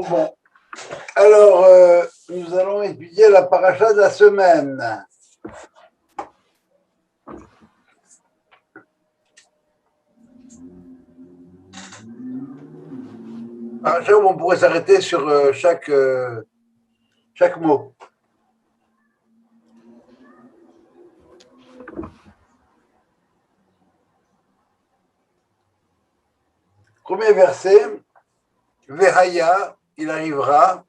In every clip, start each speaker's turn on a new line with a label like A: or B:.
A: Bon. Alors, nous allons étudier la paracha de la semaine. Paracha où on pourrait s'arrêter sur chaque mot. Premier verset, Vehaya, il arrivera,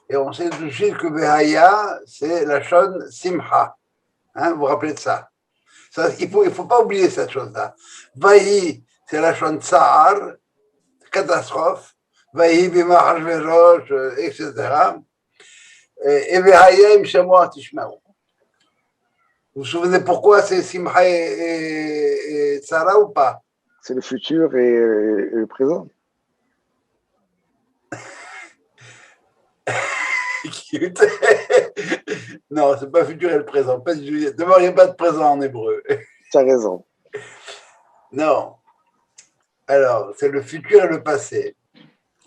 A: et on sait tout de suite que Vehaya, c'est la shon Simcha. Vous vous rappelez de ça? Il faut pas oublier cette chose-là. Vahi, c'est la shon Tsahar, catastrophe. Vahi, Bima Hashverosh, etc. Et Vehaya, im Shemua Tishmaou. Vous vous souvenez pourquoi c'est Simcha et Tsara ou pas?
B: C'est le futur et le présent.
A: Non, c'est pas futur et le présent. D'abord, il n'y a pas de présent en hébreu.
B: Tu as raison.
A: Non. Alors, c'est le futur et le passé.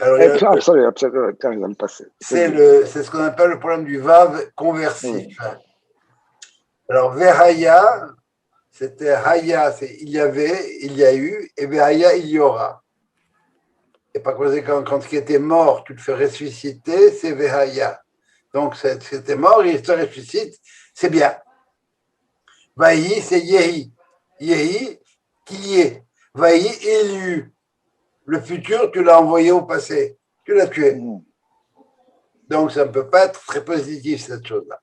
A: Alors,
B: absolument, tu as raison, le passé.
A: C'est ce qu'on appelle le problème du vav conversif. Alors, Vehaya, c'était Haya, c'est il y avait, il y a eu, et Vehaya, il y aura. Et par conséquent, quand il était mort, tu le fais ressusciter, c'est Vehaya. Donc, c'était mort, il se ressuscite, c'est bien. Vahi, c'est Yehi. Yehi, qui y est. Vahi, il y eut. Le futur, tu l'as envoyé au passé. Tu l'as tué. Donc, ça ne peut pas être très positif, cette chose-là.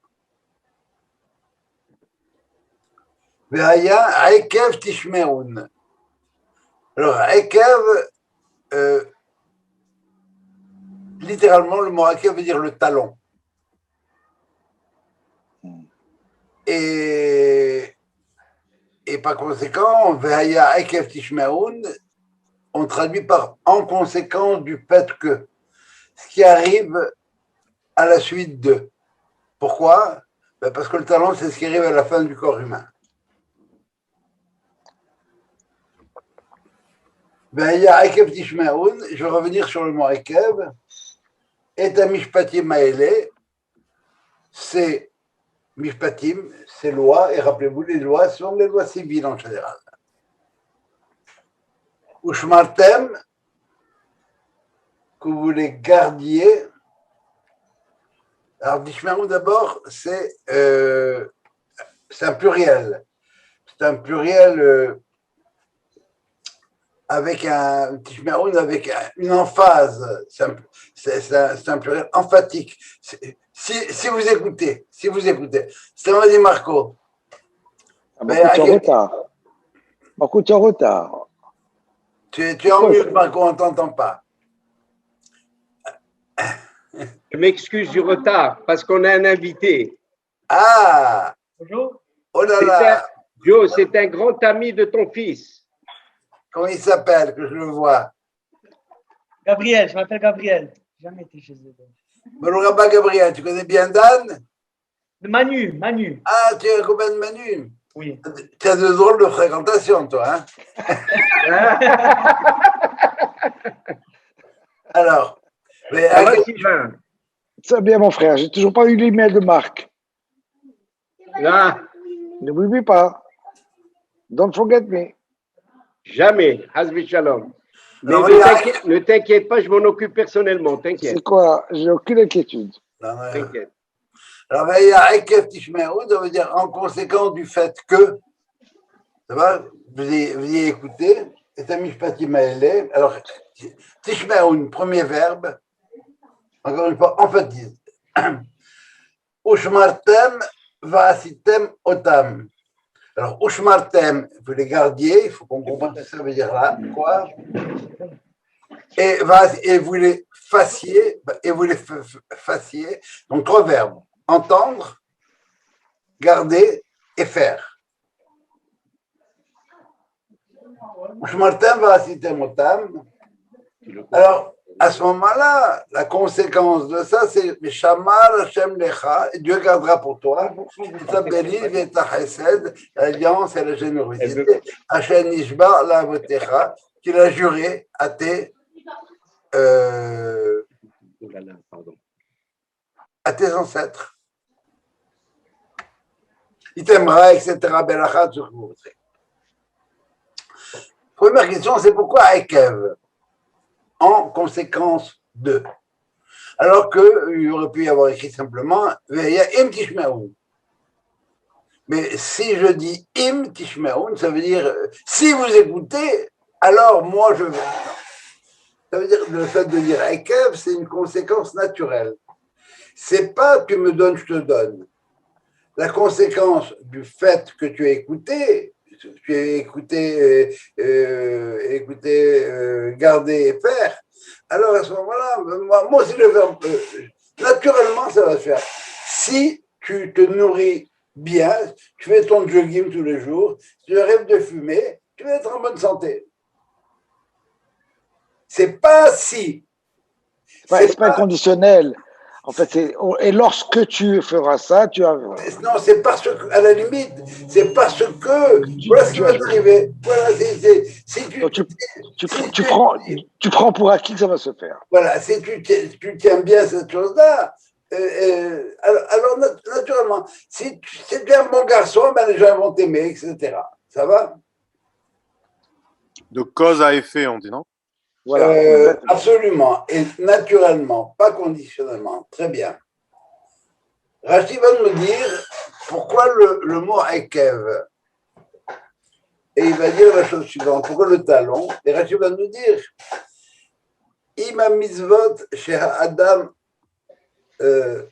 A: Vehaya, Aikev Tishmeun. Alors, Aikev, littéralement, le mot Aikev veut dire le talon. Et par conséquent, Vehaya Aikev Tishmeun, on traduit par en conséquence du fait que ce qui arrive à la suite de. Pourquoi? Parce que le talon, c'est ce qui arrive à la fin du corps humain. Vehaya Aikev Tishmeun, je vais revenir sur le mot Aikev. Et à Mishpatim Maele, c'est Mishpatim, c'est loi, et rappelez-vous, les lois sont les lois civiles en général. Ushmartem, que vous les gardiez. Alors, Tishmeun d'abord, c'est un pluriel. C'est un pluriel avec un Tishmeun avec une emphase. C'est un pluriel emphatique. Si vous écoutez, c'est un dit Marco.
B: Beaucoup de retard. Beaucoup de retard.
A: Tu es en mute, Marco, on ne t'entend pas.
C: Je m'excuse du retard parce qu'on a un invité.
A: Ah!
C: Bonjour.
A: Oh là là!
C: Joe, c'est un grand ami de ton fils.
A: Comment il s'appelle, que je le vois?
D: Gabriel, je m'appelle Gabriel. J'ai jamais été chez eux.
A: Bonjour, Rabba Gabriel, tu connais bien Dan?
D: Manu.
A: Ah, tu es un copain de Manu?
D: Oui.
A: Tu as de drôles de fréquentation, toi, hein? Alors, mais
C: Sylvain.
B: Ça va bien, mon frère. J'ai toujours pas eu l'email de Marc.
C: Là.
B: Ne m'oublie pas. Don't forget me.
C: Jamais. Hasbi Shalom. Mais
A: alors,
C: ne t'inquiète pas, je m'en occupe personnellement. T'inquiète.
B: C'est quoi? J'ai aucune inquiétude.
C: T'inquiète.
A: Alors, il y a Ekef Tishmeru, ça veut dire en conséquence du fait que, ça va, vous y écoutez, et Mishpati Maele. Alors, Tishmeru, premier verbe, encore une fois, emphatise. Ushmartem va'asitem otam. Alors, Ushmartem, vous les gardiez, il faut qu'on comprenne ce que ça veut dire là, quoi. Et vous les fassiez, donc trois verbes. Entendre, garder et faire. Ushmartem va'asitem otam. Alors, à ce moment-là, la conséquence de ça, c'est Shamar Hashem Lecha, Dieu gardera pour toi, ta Belil et ta Chesed, l'alliance et la générosité, Hashem Nishbar la Votecha, qu'il a juré à tes
C: Oh là là, pardon.
A: À tes ancêtres. Il t'aimera, etc. Belachat sur vous. Première question, c'est pourquoi Ekev en conséquence de. Alors qu'il aurait pu y avoir écrit simplement Veya im tishmeun. Mais si je dis im tishmeun, ça veut dire si vous écoutez, alors moi je vais. Ça veut dire le fait de dire Ekev, c'est une conséquence naturelle. C'est pas tu me donnes, je te donne. La conséquence du fait que tu as écouté, garder et faire, alors à ce moment-là, moi aussi je vais faire, naturellement ça va se faire. Si tu te nourris bien, tu fais ton jogging tous les jours, tu rêves de fumer, tu vas être en bonne santé. C'est pas si.
B: C'est pas inconditionnel. En fait, et lorsque tu feras ça, tu as.
A: Non, c'est parce que, à la limite, c'est parce que. Voilà ce qui va t'arriver. Voilà, si
B: tu prends pour acquis que ça va se faire.
A: Voilà, si tu tiens bien cette chose-là, alors naturellement, si tu es un bon garçon, ben les gens vont t'aimer, etc. Ça va?
E: De cause à effet, on dit, non?
B: Voilà.
A: Absolument, et naturellement, pas conditionnellement. Très bien. Rachi va nous dire pourquoi le mot Ekev. Et il va dire la chose suivante, pourquoi le talon? Et Rachi va nous dire Ima mitzvot chez Adam je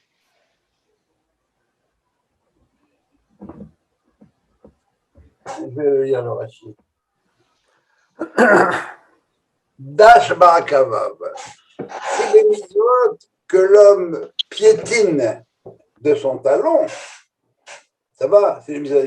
A: vais lire le Rachi. Dash Barakavav. C'est les mitzvot que l'homme piétine de son talon. Ça va, c'est les mitzvot.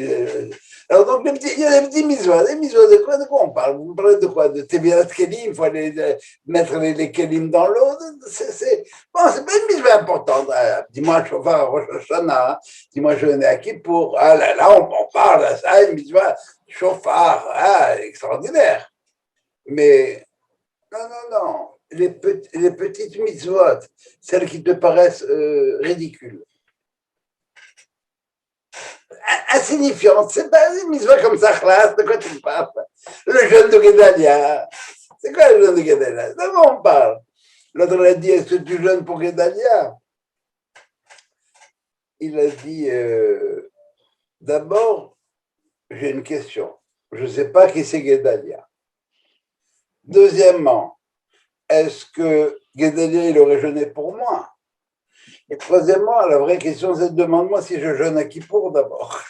A: Alors, donc, il y a des petits mitzvot. Des mitzvot de quoi on parle? Vous parlez de quoi? De Tevirat Kelim, il faut aller mettre les Kelim dans l'eau. C'est pas une mitzvah importante. Dis-moi, Shofar, Rosh Hashanah, dis-moi, je venais à Kippour. Ah là, on parle à ça, une mitzvah, Shofar, extraordinaire. Mais, non. Les petites mitzvot, celles qui te paraissent ridicules, insignifiantes, c'est pas une mitzvah comme ça, de quoi tu parles? Le jeûne de Guédalia, c'est quoi le jeûne de Guédalia? De quoi on parle? L'autre a dit, est-ce que tu jeûnes pour Guédalia? Il a dit, d'abord, j'ai une question. Je ne sais pas qui c'est Guédalia. Deuxièmement, est-ce que Guédalia, il aurait jeûné pour moi? Et troisièmement, la vraie question, c'est demande-moi si je jeûne à Kippour d'abord.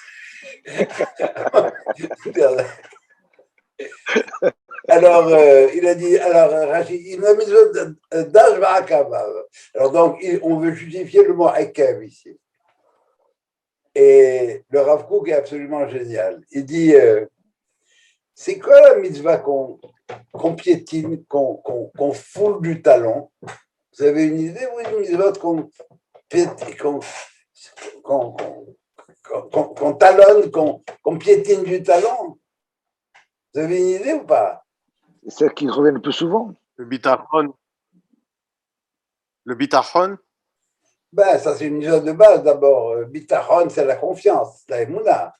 A: Alors, il a dit, Rachid, il m'a mis d'âge Barakavav. Alors, donc, on veut justifier le mot Ekev ici. Et le Rav Kook est absolument génial. Il dit, c'est quoi la mitzvah qu'on piétine, qu'on foule du talon? Vous avez une idée, oui, une mitzvah qu'on talonne, qu'on piétine du talon? Vous avez une idée ou pas?
B: C'est celle qui revient le plus souvent.
E: Le bitachon. Le bitachon?
A: Ben, ça, c'est une mitzvah de base d'abord. Bitachon, c'est la confiance, la émouna.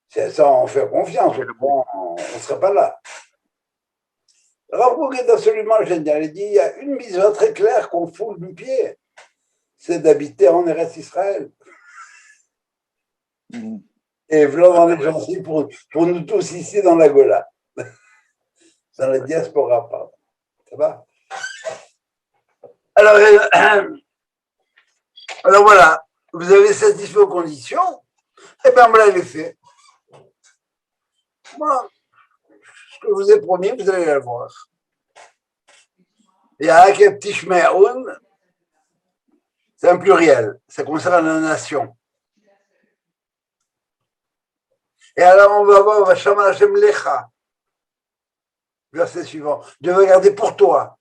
A: C'est ça, on fait confiance. On ne serait pas là. Rav Kook est absolument génial. Il dit il y a une mitzvah très claire qu'on foule du pied, c'est d'habiter en Eretz Israël. Et voilà dans les gencives pour nous tous ici dans la Gola. Dans la diaspora, pardon. Ça va? Alors voilà, vous avez satisfait aux conditions, et bien on l'avez fait. Moi, ce que je vous ai promis, vous allez le voir. Il y a un petit Shme'oun, c'est un pluriel, ça concerne la nation. Et alors on va voir Vasham Hashem Lecha, verset suivant. Dieu va garder pour toi.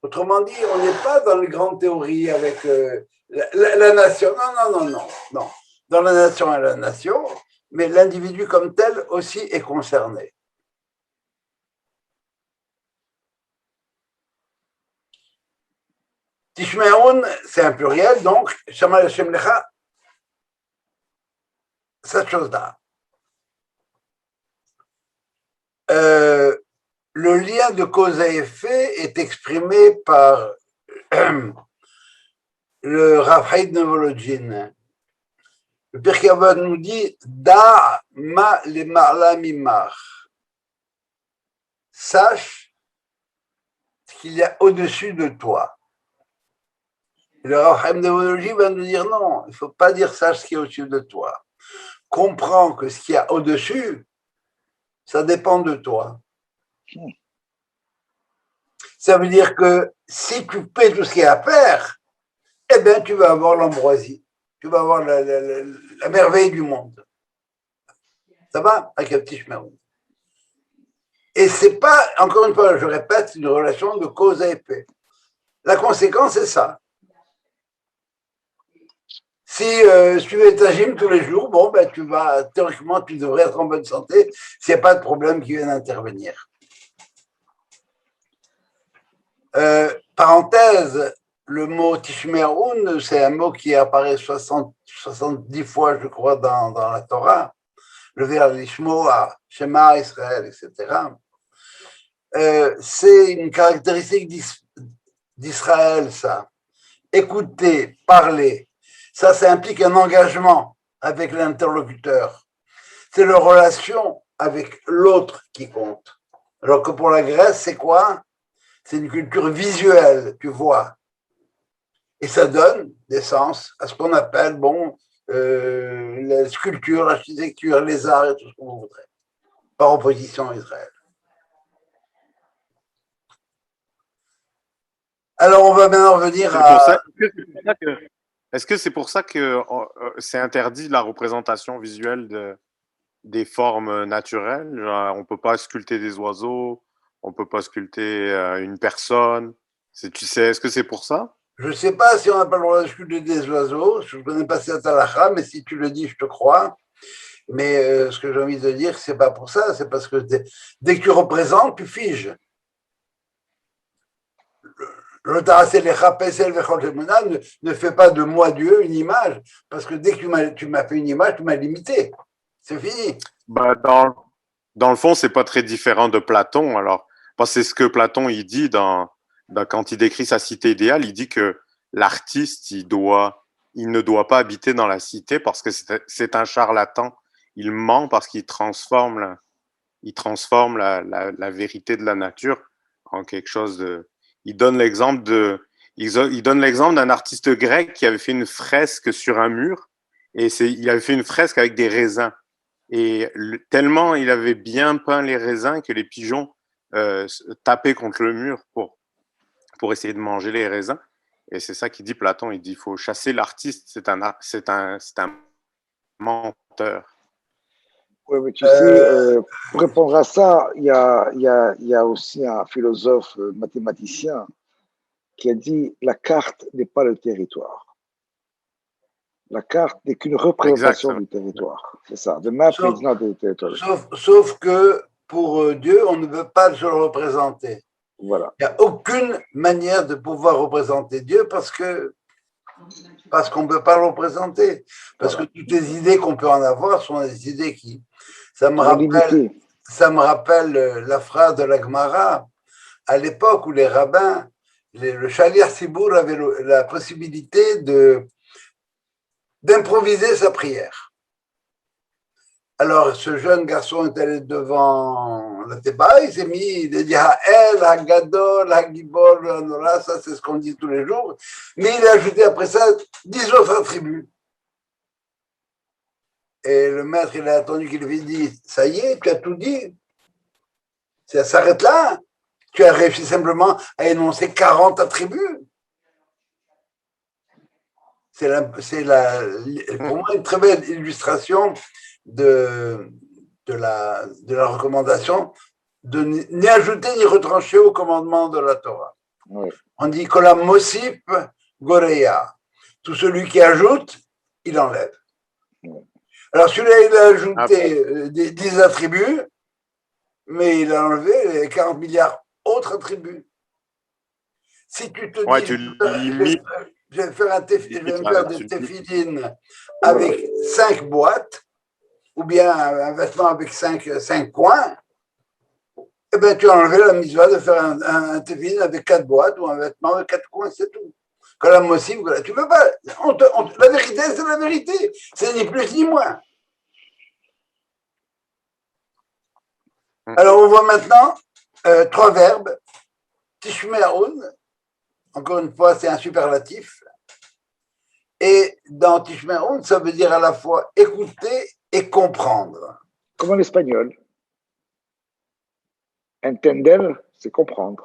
A: Autrement dit, on n'est pas dans les grandes théories avec la nation. Non. Dans la nation et la nation, mais l'individu comme tel aussi est concerné. Tishme'un, c'est un pluriel, donc, Shama Hashem Lecha, cette chose-là. Le lien de cause à effet est exprimé par le Rav Haïd Nevolodjin. Le Pirkei Avot nous dit Da ma le ma'ala mimach. Sache ce qu'il y a au-dessus de toi. Le Rav Haïd Nevolodjin va nous dire non, il ne faut pas dire sache ce qui est au-dessus de toi. Comprends que ce qu'il y a au-dessus, ça dépend de toi. Ça veut dire que si tu fais tout ce qu'il y a à faire, eh bien, tu vas avoir l'ambroisie. Tu vas avoir la merveille du monde. Ça va? Avec un petit chemin. Et c'est pas, encore une fois, je répète, une relation de cause à effet. La conséquence, c'est ça. Si tu fais ta gym tous les jours, bon, ben, théoriquement, tu devrais être en bonne santé s'il n'y a pas de problème qui vient d'intervenir. Parenthèse, le mot Tishme'un, c'est un mot qui apparaît 70 fois, je crois, dans la Torah. Le vers Lishmoa, Shema Israël, etc. C'est une caractéristique d'Israël, ça. Écouter, parler, ça implique un engagement avec l'interlocuteur. C'est la relation avec l'autre qui compte. Alors que pour la Grèce, c'est quoi? C'est une culture visuelle, tu vois. Et ça donne des sens à ce qu'on appelle, la sculpture, l'architecture, les arts et tout ce qu'on voudrait, par opposition à Israël. Alors, on va maintenant revenir à...
E: Est-ce que c'est pour ça que c'est interdit la représentation visuelle des formes naturelles? Genre, on ne peut pas sculpter des oiseaux, on ne peut pas sculpter une personne. Est-ce que c'est pour ça?
A: Je ne sais pas si on n'a pas le droit de sculpter des oiseaux. Je ne connais pas cette halakha, mais si tu le dis, je te crois. Mais ce que j'ai envie de dire, ce n'est pas pour ça. C'est parce que dès que tu représentes, tu figes. Ne fais pas de moi Dieu une image, parce que dès que tu m'as fait une image, tu m'as limité. C'est fini.
E: Bah, dans le fond, c'est pas très différent de Platon. Alors, c'est ce que Platon il dit quand il décrit sa cité idéale. Il dit que l'artiste, il ne doit pas habiter dans la cité parce que c'est un charlatan. Il ment parce qu'il transforme la vérité de la nature en quelque chose de. Il donne l'exemple d'un artiste grec qui avait fait une fresque sur un mur et il avait fait une fresque avec des raisins. Et tellement il avait bien peint les raisins que les pigeons tapaient contre le mur pour essayer de manger les raisins. Et c'est ça qu'il dit Platon. Il dit il faut chasser l'artiste. C'est un menteur.
B: Oui, mais tu sais, pour répondre à ça, il y a aussi un philosophe mathématicien qui a dit la carte n'est pas le territoire. La carte n'est qu'une représentation du territoire. C'est ça. The map is not the territory.
A: Sauf que pour Dieu, on ne veut pas se le représenter.
B: Voilà.
A: Il n'y a aucune manière de pouvoir représenter Dieu parce qu'on ne peut pas le représenter. Parce que toutes les idées qu'on peut en avoir sont des idées qui... Ça me rappelle la phrase de la Gemara, à l'époque où les rabbins, le Shaliach Sibour avait la possibilité d'improviser sa prière. Alors, ce jeune garçon est allé devant la Théba, il s'est mis, il a dit Ha'el, Ha'gadol, Ha'gibor, Ha'nora, ça c'est ce qu'on dit tous les jours, mais il a ajouté après ça 10 autres attributs. Et le maître, il a attendu qu'il lui dise ça y est, tu as tout dit, ça s'arrête là, tu as réussi simplement à énoncer 40 attributs. C'est pour moi une très belle illustration de la recommandation de ni ajouter ni retrancher au commandement de la Torah.
B: Oui.
A: On dit Kolam Mosip Goreya. Tout celui qui ajoute, il enlève. Oui. Alors celui-là, il a ajouté 10 attributs, mais il a enlevé les 40 milliards autres attributs. Si tu te
E: Ouais,
A: dis,
E: tu limites
A: je vais faire des
E: tu limites.
A: téphilines avec 5 boîtes, ou bien un vêtement avec 5 coins, eh bien, tu as enlevé la mitzvah de faire un téphilin avec 4 boîtes ou un vêtement avec 4 coins, c'est tout. Que la mossive, tu peux pas. La vérité, c'est la vérité. C'est ni plus ni moins. Alors, on voit maintenant 3 verbes. Tishme'un, encore une fois, c'est un superlatif. Et dans Tishme'un, ça veut dire à la fois écouter et comprendre.
B: Comme en espagnol. Entender, c'est comprendre.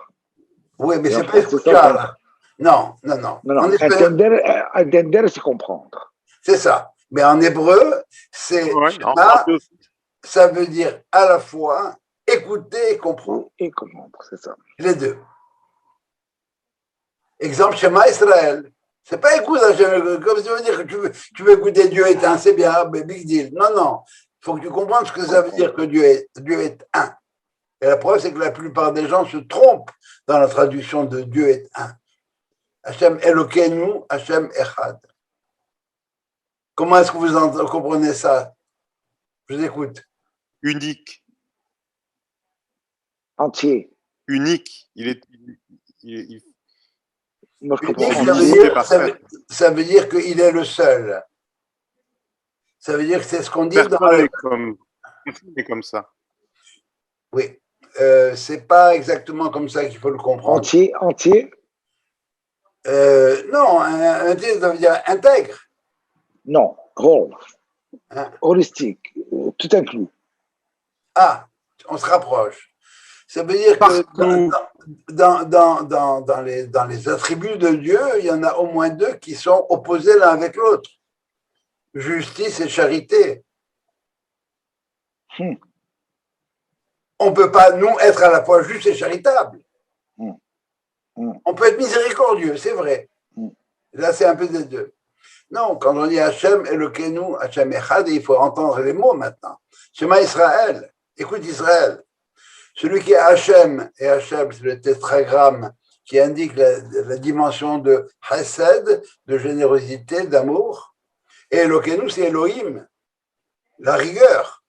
A: Oui, mais
B: Et
A: c'est
B: en
A: pas
B: fait, c'est
A: écouter.
B: ça.
A: Non.
B: Non,
A: En
B: non.
A: espagnol,
B: Entender, c'est comprendre.
A: c'est ça. Mais en hébreu, c'est
E: Ouais, en
A: Shema,
E: français aussi.
A: ça veut dire à la fois écouter et comprendre.
B: Et comprendre, c'est ça.
A: Les deux. Exemple, Shema Israël. C'est pas écoute, comme ça veut dire que tu veux écouter Dieu est un, c'est bien, mais big deal. Non. Il faut que tu comprennes ce que ça veut dire que Dieu est un. Et la preuve, c'est que la plupart des gens se trompent dans la traduction de Dieu est un. Hachem Elokeinu, Hachem Echad. Comment est-ce que vous comprenez ça? Je vous écoute.
E: Unique.
B: Entier.
E: Unique.
B: Moi, je comprends
A: Unique,
B: entier.
A: ça veut dire qu'il est le seul. Ça veut dire que c'est ce qu'on dit
E: Personne n'est comme ça.
A: Oui. C'est pas exactement comme ça qu'il faut le comprendre.
B: Entier.
A: Non, entier, ça veut dire intègre.
B: Non, whole.
A: Hein?
B: Holistique, tout inclus.
A: Ah, on se rapproche. Ça veut dire que dans les attributs de Dieu, il y en a au moins 2 qui sont opposés l'un avec l'autre. Justice et charité. On ne peut pas, nous, être à la fois juste et charitable. On peut être miséricordieux, c'est vrai. Là, c'est un peu des deux. Non, quand on dit Hachem Elokeinu, Hachem Echad, il faut entendre les mots maintenant. Shema Israël, écoute Israël. Celui qui est Hachem, et Hachem, c'est le tétragramme qui indique la dimension de Chesed, de générosité, d'amour. Et Elokeinu, c'est Elohim, la rigueur,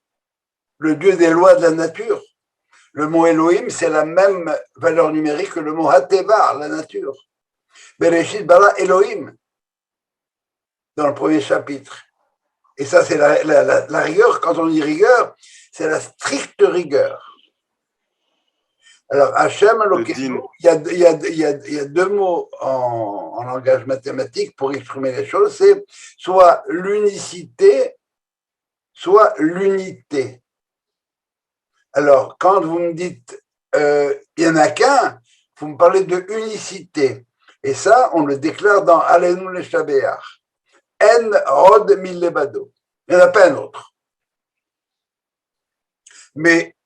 A: le Dieu des lois de la nature. Le mot Elohim, c'est la même valeur numérique que le mot Hateva, la nature. Bereshit bara Elohim, dans le premier chapitre. Et ça, c'est la rigueur. Quand on dit rigueur, c'est la stricte rigueur. Alors, Hachem, il y a 2 mots en langage mathématique pour exprimer les choses, c'est soit l'unicité, soit l'unité. Alors, quand vous me dites il n'y en a qu'un, vous me parlez de unicité. Et ça, on le déclare dans Alenu le Shabeach. En Rod Millebado. Il n'y en a pas un autre. Mais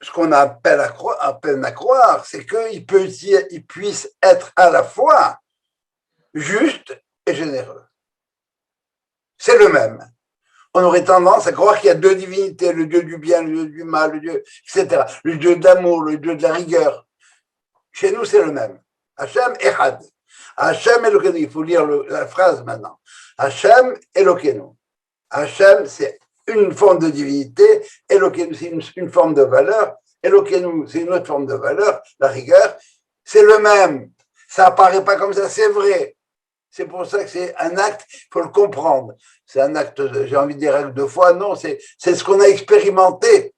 A: ce qu'on appelle à peine à croire, c'est qu'il puisse être à la fois juste et généreux. C'est le même. On aurait tendance à croire qu'il y a 2 divinités, le Dieu du bien, le Dieu du mal, le Dieu, etc. Le Dieu d'amour, le Dieu de la rigueur. Chez nous, c'est le même. Hachem Echad. Hachem Elokeinu. Il faut lire la phrase maintenant. Hachem Elokeinu. Hachem, c'est une forme de divinité. Elokeinu, c'est une forme de valeur. Elokeinu, c'est une autre forme de valeur. La rigueur, c'est le même. Ça apparaît pas comme ça, c'est vrai. C'est pour ça que c'est un acte, il faut le comprendre. C'est un acte, j'ai envie de dire acte de foi, non, c'est ce qu'on a expérimenté.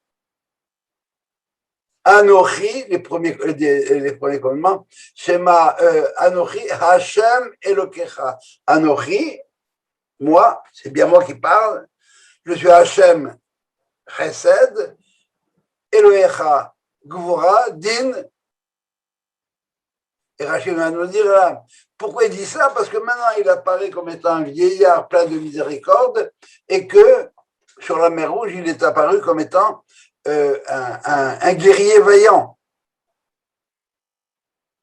A: Anochi, les premiers commandements, Shema, Anochi, Hashem Elokecha. Anochi, moi, c'est bien moi qui parle, je suis Hashem Chesed, Elohecha, Gvura, Din. Et Rachid va nous dire là, pourquoi il dit ça? Parce que maintenant il apparaît comme étant un vieillard plein de miséricorde et que sur la mer Rouge, il est apparu comme étant un guerrier vaillant.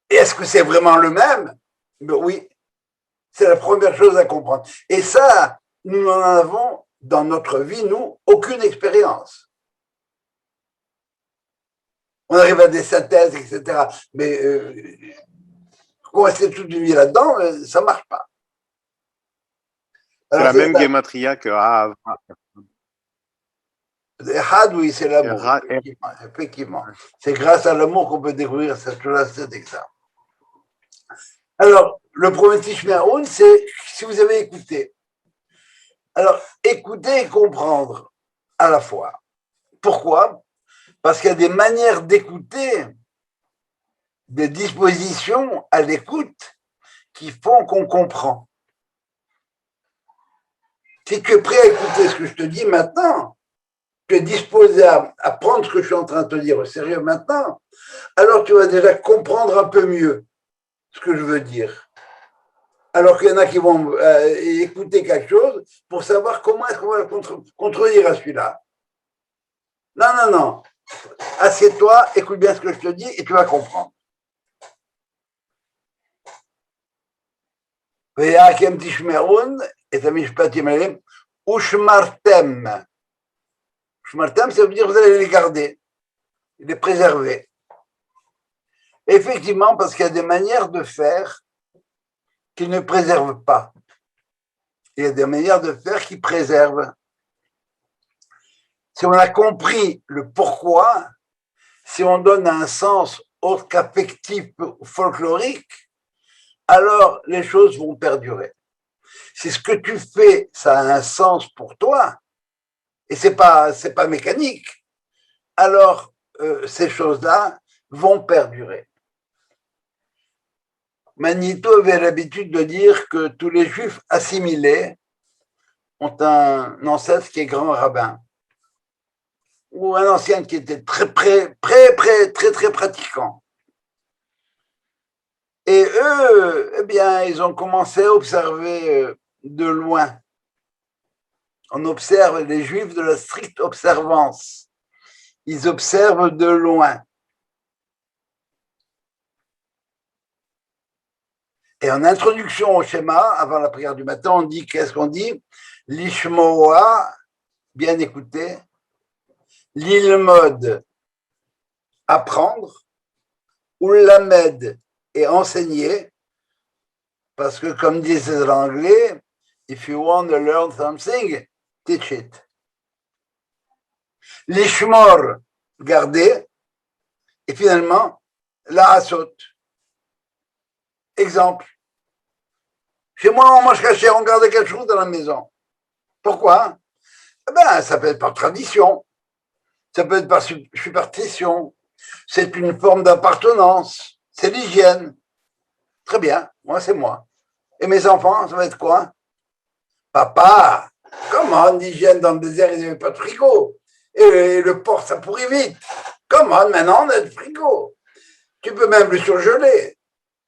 A: Et est-ce que c'est vraiment le même? Ben oui, c'est la première chose à comprendre. Et ça, nous n'en avons dans notre vie, nous, aucune expérience. On arrive à des synthèses, etc. Mais qu'on reste toute une vie là-dedans, ça ne marche pas.
E: C'est
A: Alors,
E: la même gematria que Ahav.
A: Had, oui, c'est l'amour.
E: Ra-
A: Effectivement. C'est grâce à l'amour qu'on peut découvrir cette chose-là, cet examen. Alors, le premier Tishmeroun, c'est si vous avez écouté. Alors, écouter et comprendre à la fois. Pourquoi? Parce qu'il y a des manières d'écouter, des dispositions à l'écoute qui font qu'on comprend. Si tu es prêt à écouter ce que je te dis maintenant, tu es disposé à prendre ce que je suis en train de te dire au sérieux maintenant, alors tu vas déjà comprendre un peu mieux ce que je veux dire. Alors qu'il y en a qui vont écouter quelque chose pour savoir comment est-ce qu'on va le contredire à celui-là. Non, non, non. Assieds-toi, écoute bien ce que je te dis et tu vas comprendre. Ve'yakem tishme'un et hamishpatim halim ushmartem. Ushmartem, ça veut dire que vous allez les garder, les préserver. Effectivement, parce qu'il y a des manières de faire qui ne préservent pas. Il y a des manières de faire qui préservent. Si on a compris le pourquoi, si on donne un sens autre qu'affectif ou folklorique, alors les choses vont perdurer. Si ce que tu fais, ça a un sens pour toi, et c'est pas mécanique, alors ces choses-là vont perdurer. Manito avait l'habitude de dire que tous les juifs assimilés ont un ancêtre qui est grand rabbin, ou un ancien qui était très pratiquant. Et eux, eh bien, ils ont commencé à observer de loin. On observe les juifs de la stricte observance. Ils observent de loin. Et en introduction au schéma, avant la prière du matin, on dit, qu'est-ce qu'on dit? L'ishmoa, bien écouter. L'ilmod, apprendre. Ou l'amed, et enseigner. Parce que comme disent les Anglais, if you want to learn something, teach it. L'ishmor, garder. Et finalement, la asot. Exemple. Chez moi, on mange caché, on garde quelque chose dans la maison. Pourquoi? Eh ben, ça peut être par tradition. Ça peut être par superstition. C'est une forme d'appartenance. C'est l'hygiène. Très bien. Moi, c'est moi. Et mes enfants, ça va être quoi? Papa, comment l'hygiène dans le désert, il n'y avait pas de frigo. Et le porc, ça pourrit vite. Comment maintenant, on a du frigo. Tu peux même le surgeler,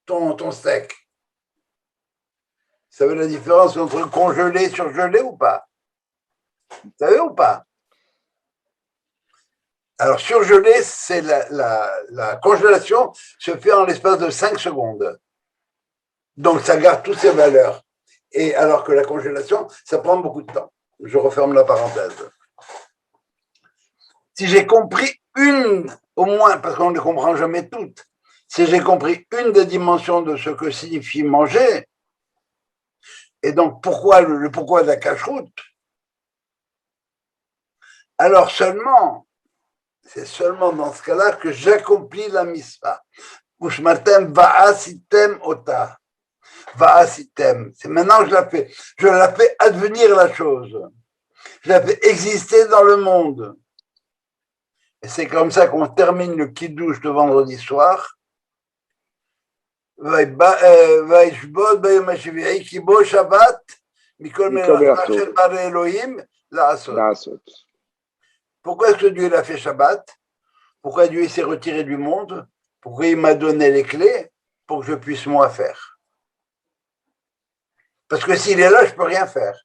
A: ton steak. Vous savez la différence entre congelé et surgelé ou pas? Vous savez ou pas? Alors, surgelé, c'est la congélation se fait en l'espace de 5 secondes. Donc, ça garde toutes ses valeurs. Et alors que la congélation, ça prend beaucoup de temps. Je referme la parenthèse. Si j'ai compris une, au moins, parce qu'on ne les comprend jamais toutes, si j'ai compris une des dimensions de ce que signifie manger, et donc pourquoi le pourquoi de la cache-route, alors c'est seulement dans ce cas-là que j'accomplis la mitzvah. Ushmatem va'asitem ota. Va'asitem. C'est maintenant que je la fais. Je la fais advenir la chose. Je la fais exister dans le monde. Et c'est comme ça qu'on termine le kiddush de vendredi soir. Vaishbod bayom hashvi'i kibo Shabbat mikol melachot shel barei Elohim la'asot. Pourquoi est-ce que Dieu a fait Shabbat? Pourquoi Dieu s'est retiré du monde? Pourquoi il m'a donné les clés pour que je puisse moi faire? Parce que s'il est là, je ne peux rien faire.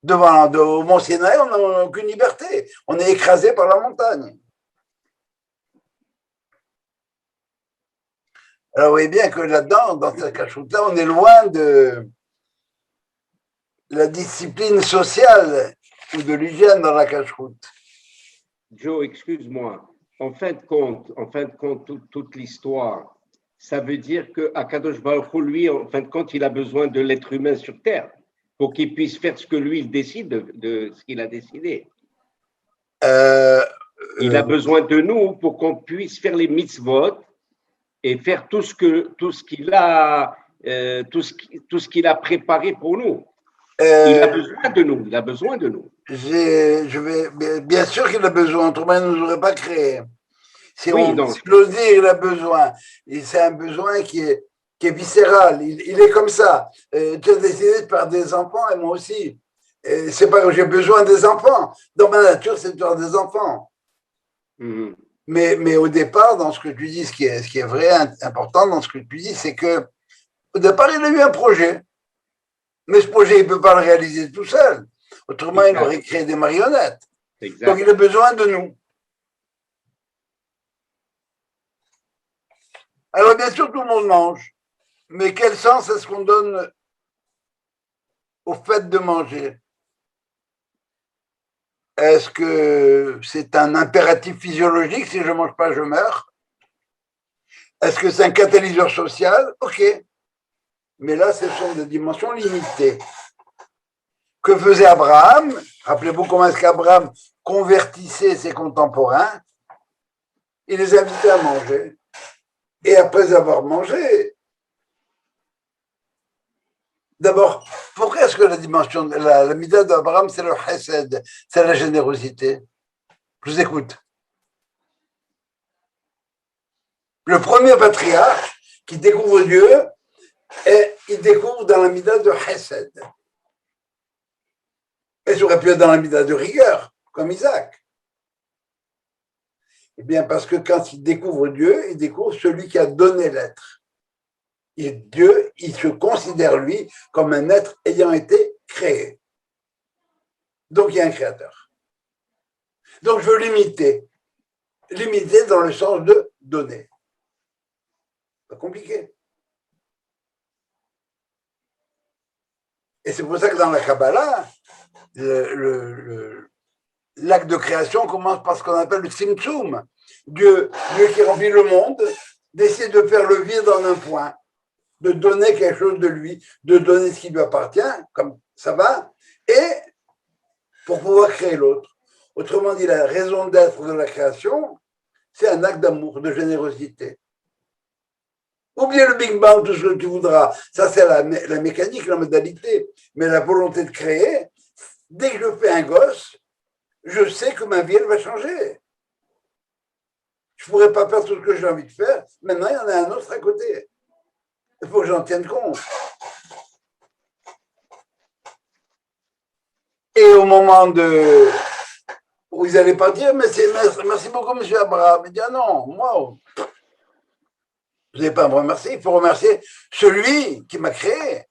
A: Au Mont Sinaï, on n'a aucune liberté. On est écrasé par la montagne. Alors, vous voyez bien que là-dedans, dans cette cache-route-là, on est loin de la discipline sociale ou de l'hygiène dans la cache-route.
C: Joe, excuse-moi. En fin de compte, toute l'histoire, ça veut dire qu'Akadosh Baruch Hu, lui, en fin de compte, il a besoin de l'être humain sur Terre pour qu'il puisse faire ce que lui, il décide de ce qu'il a décidé. Il a besoin de nous pour qu'on puisse faire les mitzvot et faire tout ce qu'il a, tout ce qu'il a préparé pour nous. Il a besoin de nous. Il a besoin de nous.
A: Bien sûr qu'il a besoin, autrement il ne nous aurait pas créé. Si
C: Oui,
A: on
C: donc.
A: si j'ose dire, il a besoin. Et c'est un besoin qui est viscéral. Il est comme ça. Tu as décidé de faire des enfants et moi aussi. C'est pas que j'ai besoin des enfants. Dans ma nature, c'est de faire des enfants.
C: Mhm.
A: Mais au départ, dans ce que tu dis, ce qui est vrai, important dans ce que tu dis, c'est que au départ, il a eu un projet. Mais ce projet, il ne peut pas le réaliser tout seul. Autrement,
C: Exact.
A: il aurait créé des marionnettes.
C: Exact.
A: Donc, il a besoin de nous. Alors, bien sûr, tout le monde mange. Mais quel sens est-ce qu'on donne au fait de manger? Est-ce que c'est un impératif physiologique? Si je ne mange pas, je meurs. Est-ce que c'est un catalyseur social? Ok. Mais là, ce sont des dimensions limitées. Que faisait Abraham? Rappelez-vous comment est-ce qu'Abraham convertissait ses contemporains. Il les invitait à manger. Et après avoir mangé, d'abord, pourquoi est-ce que la dimension, la mida d'Abraham, c'est le chesed, c'est la générosité? Je vous écoute. Le premier patriarche qui découvre Dieu, et il découvre dans la mida de chesed. Et ça aurait pu être dans la mida de rigueur, comme Isaac. Eh bien, parce que quand il découvre Dieu, il découvre celui qui a donné l'être. Et Dieu, il se considère, lui, comme un être ayant été créé. Donc, il y a un créateur. Donc, je veux limiter. Limiter dans le sens de donner. Pas compliqué. Et c'est pour ça que dans la Kabbalah, l'acte de création commence par ce qu'on appelle le Tzimtzum. Dieu qui remplit le monde, décide de faire le vide en un point, de donner quelque chose de lui, de donner ce qui lui appartient, comme ça va, et pour pouvoir créer l'autre. Autrement dit, la raison d'être de la création, c'est un acte d'amour, de générosité. Oubliez le Big Bang, tout ce que tu voudras. Ça, c'est la mécanique, la modalité. Mais la volonté de créer, dès que je fais un gosse, je sais que ma vie, elle va changer. Je ne pourrais pas faire tout ce que j'ai envie de faire. Maintenant, il y en a un autre à côté. Il faut que j'en tienne compte. Et au moment où ils allaient partir, mais merci beaucoup, monsieur Abraham. Il dit, ah non, moi, vous n'allez pas me remercier, il faut remercier celui qui m'a créé.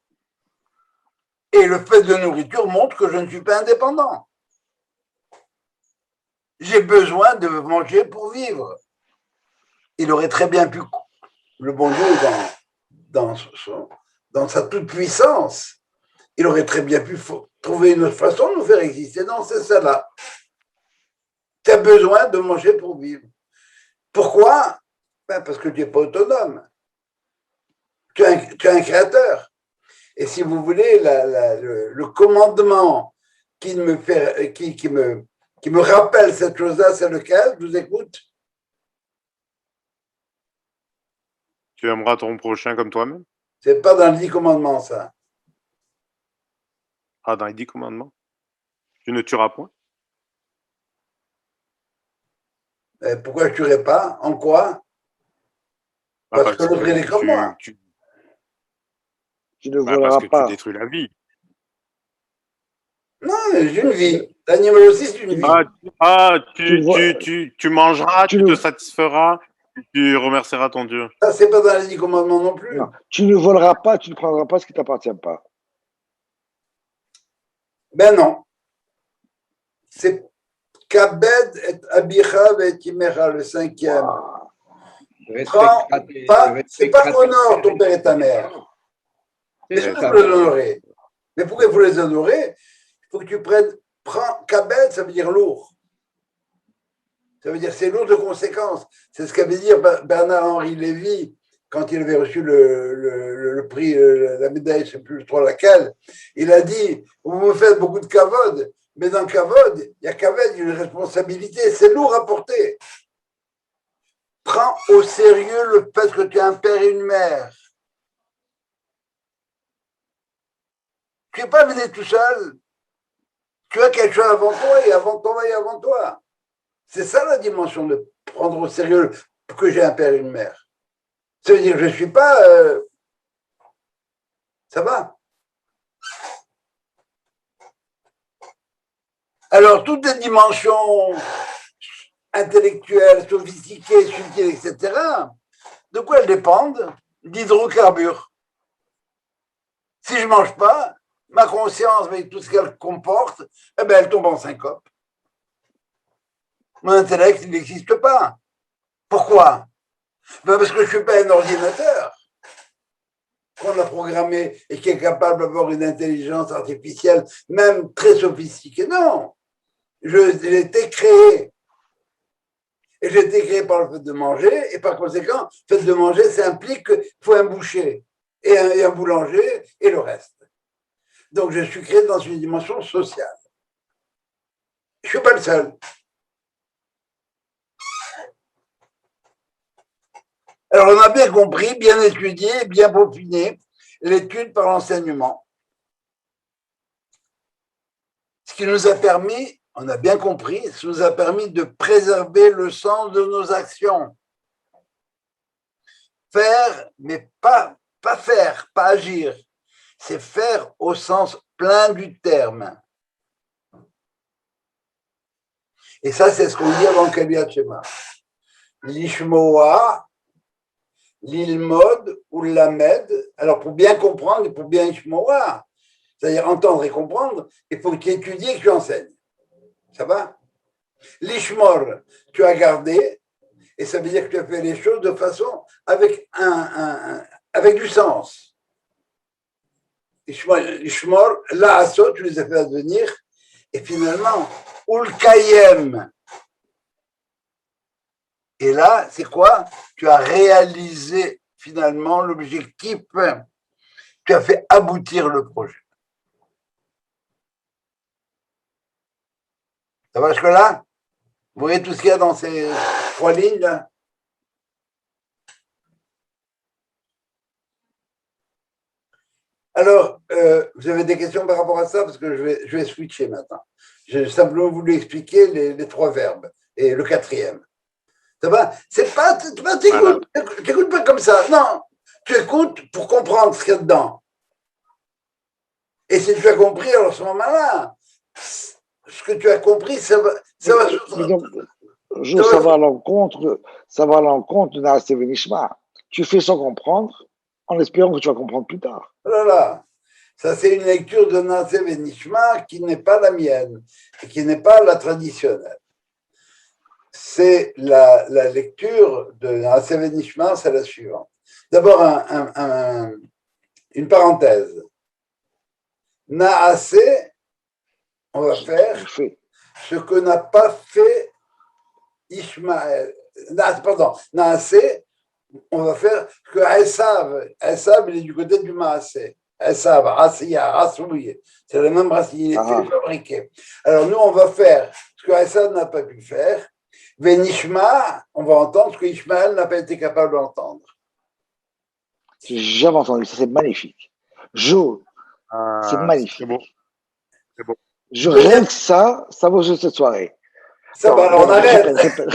A: Et le fait de nourriture montre que je ne suis pas indépendant. J'ai besoin de manger pour vivre. Il aurait très bien pu, le bon Dieu, dans sa toute-puissance, il aurait très bien pu trouver une autre façon de nous faire exister. Non, c'est celle-là. Tu as besoin de manger pour vivre. Pourquoi? Parce que tu n'es pas autonome. Tu es un créateur. Et si vous voulez, le commandement qui me rappelle cette chose-là, c'est lequel? Je vous écoute.
E: Tu aimeras ton prochain comme toi-même?
A: C'est pas dans les 10 commandements, ça.
E: Ah, dans les 10 commandements? Tu ne tueras point?
A: Pourquoi je ne tuerais pas? En quoi? Parce que l'autre, il est comme moi.
B: Tu ne voleras
E: parce que
B: pas.
E: tu détruis la vie.
A: Non, j'ai une vie. L'animal aussi, c'est une vie.
E: Tu mangeras, tu te satisferas, tu remercieras ton Dieu.
A: Ça, c'est pas dans les 10 commandements non plus.
B: Non. Tu ne voleras pas, tu ne prendras pas ce qui ne t'appartient pas.
A: Ben non. C'est Kabed et Abicha et Timecha, le 5e. C'est pas honore ton père et ta mère. C'est sûr qu'il faut les honorer. Mais pourquoi il faut les honorer? Il faut que tu prennes. Kabed, ça veut dire lourd. Ça veut dire c'est lourd de conséquences. C'est ce qu'avait dit Bernard-Henri Lévy quand il avait reçu le prix, la médaille, je ne sais plus trop laquelle, il a dit, vous me faites beaucoup de kavod, mais dans le kavod, il y a kavod, une responsabilité, c'est lourd à porter. Prends au sérieux le fait que tu as un père et une mère. Tu n'es pas venu tout seul. Tu as quelque chose avant toi et avant toi et avant toi. C'est ça la dimension de prendre au sérieux que j'ai un père et une mère. Ça veut dire que je ne suis pas... ça va. Alors, toutes les dimensions intellectuelles, sophistiquées, subtiles, etc., de quoi elles dépendent? D'hydrocarbures. Si je ne mange pas, ma conscience, avec tout ce qu'elle comporte, eh ben, elle tombe en syncope. Mon intellect, il n'existe pas. Pourquoi? Ben parce que je ne suis pas un ordinateur qu'on a programmé et qui est capable d'avoir une intelligence artificielle, même très sophistiquée. Non, j'ai été créé. Et j'ai été créé par le fait de manger, et par conséquent, le fait de manger, ça implique qu'il faut un boucher, et un boulanger, et le reste. Donc, je suis créé dans une dimension sociale. Je ne suis pas le seul. Alors, on a bien compris, bien étudié, bien peaufiné l'étude par l'enseignement. Ce qui nous a permis, on a bien compris, ça nous a permis de préserver le sens de nos actions. Faire, mais pas faire, pas agir. C'est faire au sens plein du terme. Et ça, c'est ce qu'on dit avant Kriyat Shema. L'ishmoa, l'ilmod ou l'amed. Alors, pour bien comprendre et pour bien ishmoa, c'est-à-dire entendre et comprendre, il faut que tu étudies et que tu enseignes. Ça va? L'ishmor, tu as gardé, et ça veut dire que tu as fait les choses de façon avec du sens. L'ishmor, l'asot, tu les as fait advenir, et finalement, ulkayem. Et là, c'est quoi? Tu as réalisé finalement l'objectif, tu as fait aboutir le projet. Ça va jusque-là? Vous voyez tout ce qu'il y a dans ces 3 lignes là? Alors, vous avez des questions par rapport à ça? Parce que je vais switcher maintenant. J'ai simplement voulu expliquer les 3 verbes et le 4e. Ça va? C'est pas, t'écoutes pas comme ça. Non, tu écoutes pour comprendre ce qu'il y a dedans. Et si tu as compris, alors à ce moment-là, ce que tu as compris, ça va
B: à l'encontre de Naaseh Venishma. Tu fais sans comprendre, en espérant que tu vas comprendre plus tard.
A: Voilà. Ça, c'est une lecture de Naaseh Venishma qui n'est pas la mienne, et qui n'est pas la traditionnelle. C'est la lecture de Naaseh Venishma, c'est la suivante. D'abord, une parenthèse. Naaseh, on va faire ce que n'a pas fait Ishmaël. Naaseh, on va faire ce que Esav, il est du côté du Maaseh. Esav, Asiya, Asouye. C'est la même racine, il est fabriqué. Alors nous, on va faire ce que Esav n'a pas pu faire. Venishma, on va entendre ce que Ishmaël n'a pas été capable d'entendre.
B: J'ai jamais entendu ça, c'est magnifique. C'est magnifique.
E: C'est beau. C'est beau.
B: Rien que ça vaut juste cette soirée.
A: Ça va, alors on arrête.
B: Répète.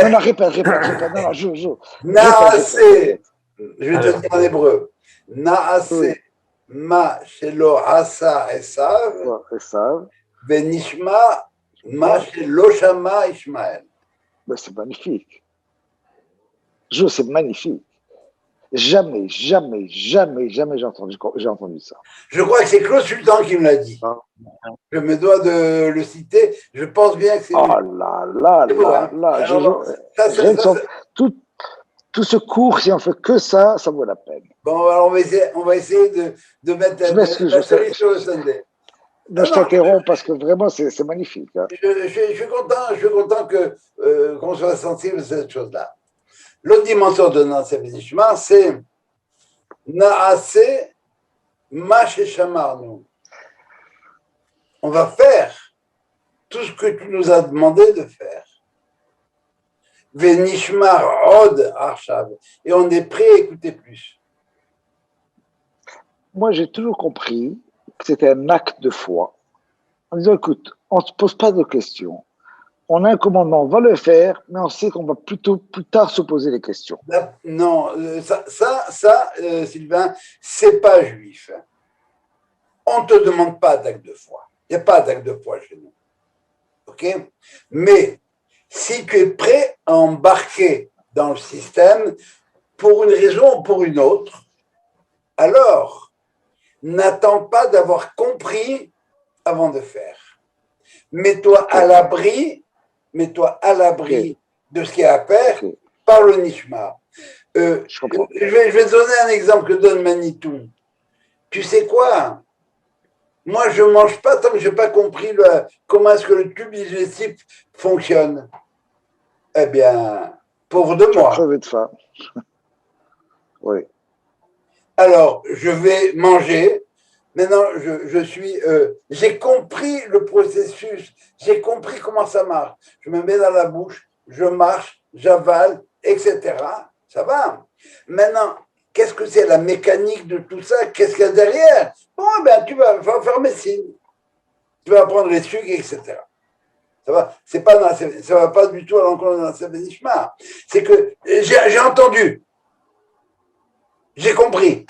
B: Non,
A: Naaseh, je vais te dire en hébreu. Naaseh, ma shelo asa Esav, venishma, ma shelo shama Ishmael.
B: C'est magnifique. C'est magnifique. Jamais j'ai entendu ça.
A: Je crois que c'est Claude Sultan qui me l'a dit. Je me dois de le citer. Je pense bien que c'est lui.
B: Oh là. Tout ce cours, si on fait que ça vaut la peine.
A: Bon, alors on va essayer de mettre la série sur le Sunday.
B: Je t'interromps parce que vraiment, c'est magnifique. Hein.
A: Je suis content qu'on soit sensible à cette chose-là. L'autre dimension de Naaseh Benishma, c'est Naaseh Ma Shamarnu. On va faire tout ce que tu nous as demandé de faire. Venishmar Od Arshav. Et on est prêt à écouter plus.
B: Moi, j'ai toujours compris que c'était un acte de foi. En disant, écoute, on ne se pose pas de questions. On a un commandement, on va le faire, mais on sait qu'on va plutôt plus tard se poser des questions.
A: Non, Sylvain, c'est pas juif. On ne te demande pas d'acte de foi. Il n'y a pas d'acte de foi chez nous. OK? Mais si tu es prêt à embarquer dans le système pour une raison ou pour une autre, alors n'attends pas d'avoir compris avant de faire. Mets-toi à l'abri de ce qu'il y a à faire par le Nishma. Je vais te donner un exemple que donne Manitou. Tu sais quoi? Moi, je ne mange pas tant que je n'ai pas compris comment est-ce que le tube digestif fonctionne. Eh bien, pauvre de moi.
B: Crevé de faim. Oui.
A: Alors, je vais manger. Maintenant, j'ai compris le processus. J'ai compris comment ça marche. Je me mets dans la bouche, je marche, j'avale, etc. Ça va. Maintenant, qu'est-ce que c'est la mécanique de tout ça? Qu'est-ce qu'il y a derrière? Bon, ben, tu vas faire médecine. Tu vas apprendre les sucres, etc. Ça va, ça va pas du tout à l'encontre de Naaseh Benishma. C'est que j'ai entendu. J'ai compris.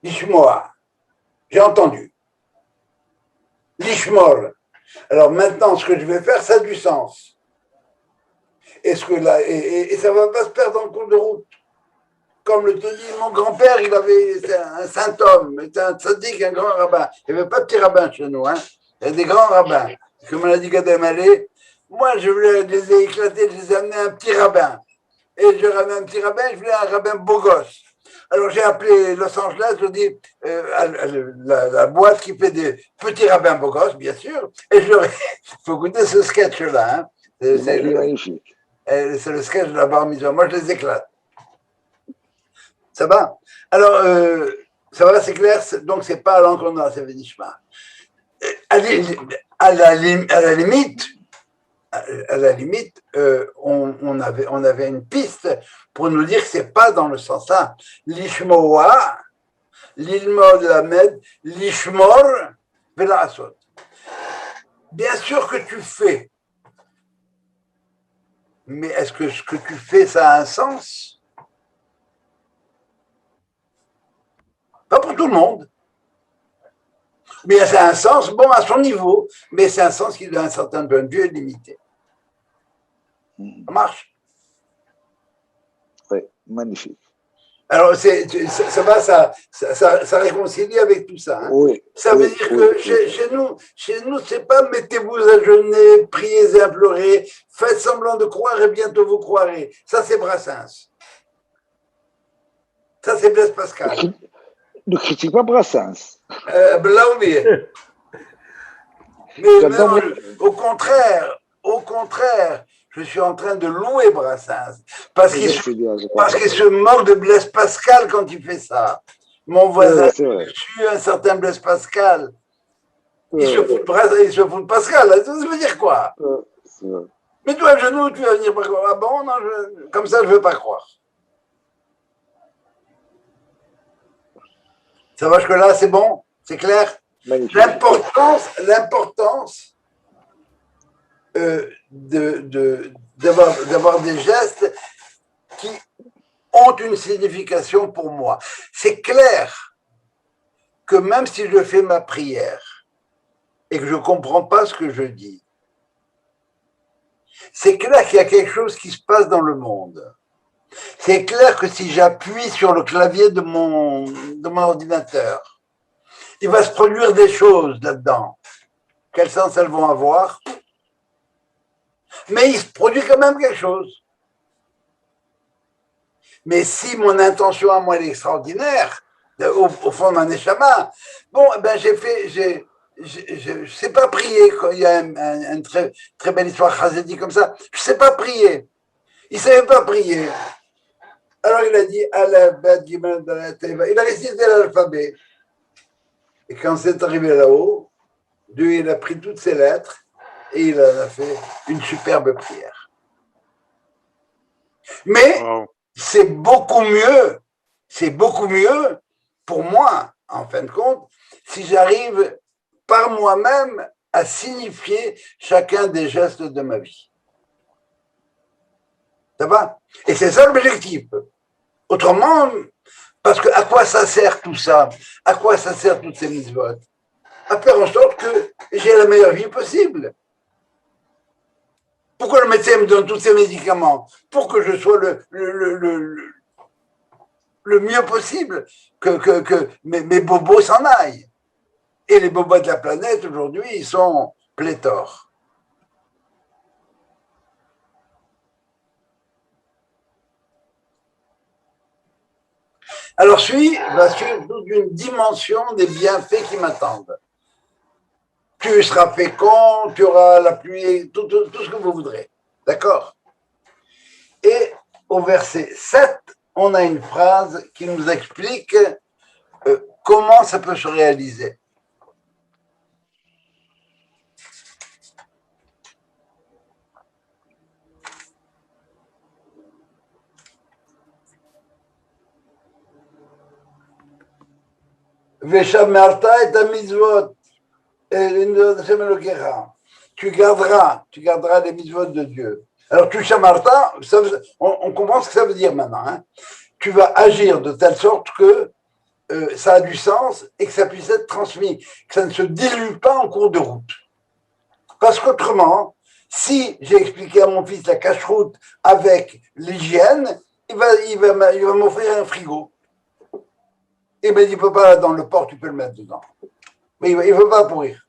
A: Lishmoa. J'ai entendu. Lishmor. Alors maintenant, ce que je vais faire, ça a du sens. Et ça ne va pas se perdre en cours de route. Comme le te dit mon grand-père, c'était un saint homme, c'était un tzaddik, un grand rabbin. Il n'y avait pas de petits rabbins chez nous, hein. Il y a des grands rabbins. Comme l'a dit Gad Elmaleh, moi je les ai éclatés, je les ai amenés à un petit rabbin. Et je ramène un petit rabbin, je voulais un rabbin beau gosse. Alors j'ai appelé Los Angeles, je dis la boîte qui fait des petits rabbins beaux gosses, bien sûr. Et il faut écouter ce sketch-là. Hein. C'est magnifique. C'est le sketch de la bar mitzvah. Moi, je les éclate. Ça va? Alors, ça va, c'est clair? Donc, c'est pas à l'encontre de Naaseh Benishma. À la limite, on avait une piste pour nous dire que c'est pas dans le sens là. Lishmoa, l'ilmod lamed, lishmor, velasot. Bien sûr que tu fais, mais est-ce que ce que tu fais, ça a un sens? Pas pour tout le monde. Mais ça a un sens, bon, à son niveau, mais c'est un sens qui, d'un certain point de vue, est limité. Ça marche?
B: Oui, magnifique.
A: Alors, ça réconcilie avec tout ça. Hein.
B: Oui,
A: ça veut dire que chez nous, c'est pas mettez-vous à jeûner, priez et implorez, faites semblant de croire et bientôt vous croirez. Ça, c'est Brassens. Ça, c'est Blaise Pascal.
B: Ne critique pas Brassens.
A: Là, oublié. Mais non, au contraire, je suis en train de louer Brassens parce qu'il se moque de Blaise Pascal quand il fait ça. Mon voisin, un certain Blaise Pascal, il se fout de Pascal. Ça veut dire quoi? Mais toi, à genoux, tu vas venir pas croire. Ah bon, non, comme ça, je ne veux pas croire. Ça va jusque-là, c'est bon? C'est clair? L'importance d'avoir des gestes qui ont une signification pour moi. C'est clair que même si je fais ma prière et que je ne comprends pas ce que je dis, c'est clair qu'il y a quelque chose qui se passe dans le monde. C'est clair que si j'appuie sur le clavier de mon ordinateur, il va se produire des choses là-dedans. Quel sens elles vont avoir? Mais il se produit quand même quelque chose. Mais si mon intention à moi est extraordinaire, au fond de mon neshama, bon, ben je sais pas prier. Il y a une très, très belle histoire chazédie comme ça. Je sais pas prier. Il ne savait pas prier. Alors il a dit Aleph, Bet, Gimel, Dalet, Teva. Il a récité l'alphabet. Et quand c'est arrivé là-haut, Dieu il a pris toutes ces lettres et il en a fait une superbe prière. Mais c'est beaucoup mieux pour moi, en fin de compte, si j'arrive par moi-même à signifier chacun des gestes de ma vie. Ça va? Et c'est ça l'objectif. Autrement, parce que à quoi ça sert tout ça? À quoi ça sert toutes ces mitzvot? À faire en sorte que j'ai la meilleure vie possible. Pourquoi le médecin me donne tous ces médicaments? Pour que je sois le mieux possible, que mes bobos s'en aillent. Et les bobos de la planète, aujourd'hui, ils sont pléthores. Alors, va suivre toute une dimension des bienfaits qui m'attendent. Tu seras fécond, tu auras la pluie, tout ce que vous voudrez. D'accord? Et au verset 7, on a une phrase qui nous explique comment ça peut se réaliser. Veshamarta et mitzvot. Tu garderas les mitzvot de Dieu. Alors, tu shamarta, on comprend ce que ça veut dire maintenant. Hein. Tu vas agir de telle sorte que ça a du sens et que ça puisse être transmis, que ça ne se dilue pas en cours de route. Parce qu'autrement, si j'ai expliqué à mon fils la cache-route avec l'hygiène, il va m'offrir un frigo. Et bien, il ne peut pas, dans le port, tu peux le mettre dedans. Mais il ne veut pas pourrir.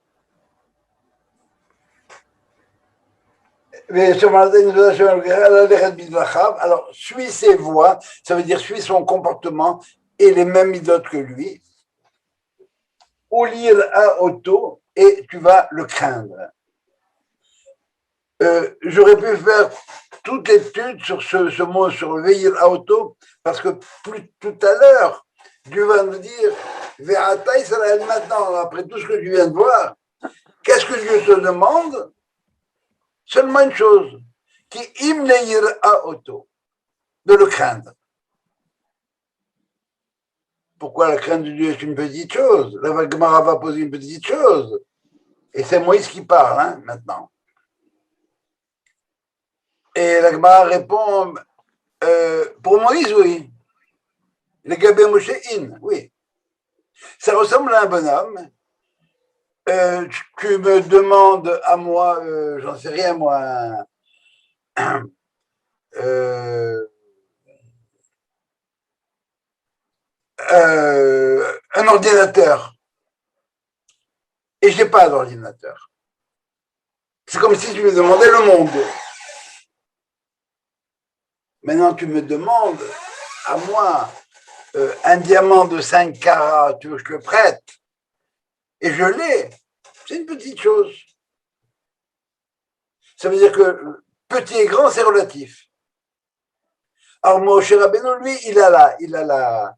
A: Alors, suis ses voies, ça veut dire suis son comportement et les mêmes midotes que lui. Au lire à auto et tu vas le craindre. J'aurais pu faire toute l'étude sur ce mot, sur veiller à auto, parce que tout à l'heure, Dieu va nous dire, Ve'ata Israël, maintenant, après tout ce que tu viens de voir, qu'est-ce que Dieu te demande? Seulement une chose, qui imneir à auto, de le craindre. Pourquoi la crainte de Dieu est une petite chose? La Gemara va poser une petite chose. Et c'est Moïse qui parle, hein, maintenant. Et la Gemara répond, pour Moïse, oui. Le Gabé Moshe In, oui. Ça ressemble à un bonhomme. Tu me demandes à moi, j'en sais rien, moi, un ordinateur. Et je n'ai pas d'ordinateur. C'est comme si tu me demandais le monde. Maintenant, tu me demandes à moi un diamant de 5 carats, tu veux que je le prête? Et je l'ai. C'est une petite chose. Ça veut dire que petit et grand, c'est relatif. Alors, Moshe Rabbeinu, lui, il a la yira,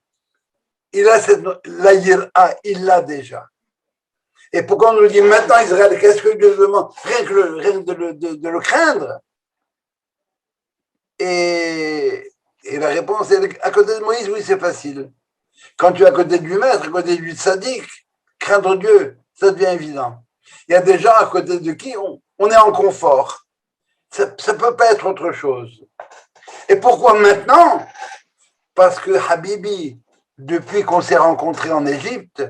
A: il l'a déjà. Et pourquoi on nous dit maintenant, Israël, qu'est-ce que Dieu demande? Rien de le craindre. Et la réponse est à côté de Moïse, oui, c'est facile. Quand tu es à côté du maître, à côté du tzaddik, craindre Dieu, ça devient évident. Il y a des gens à côté de qui on est en confort. Ça ne peut pas être autre chose. Et pourquoi maintenant? Parce que Habibi, depuis qu'on s'est rencontrés en Égypte,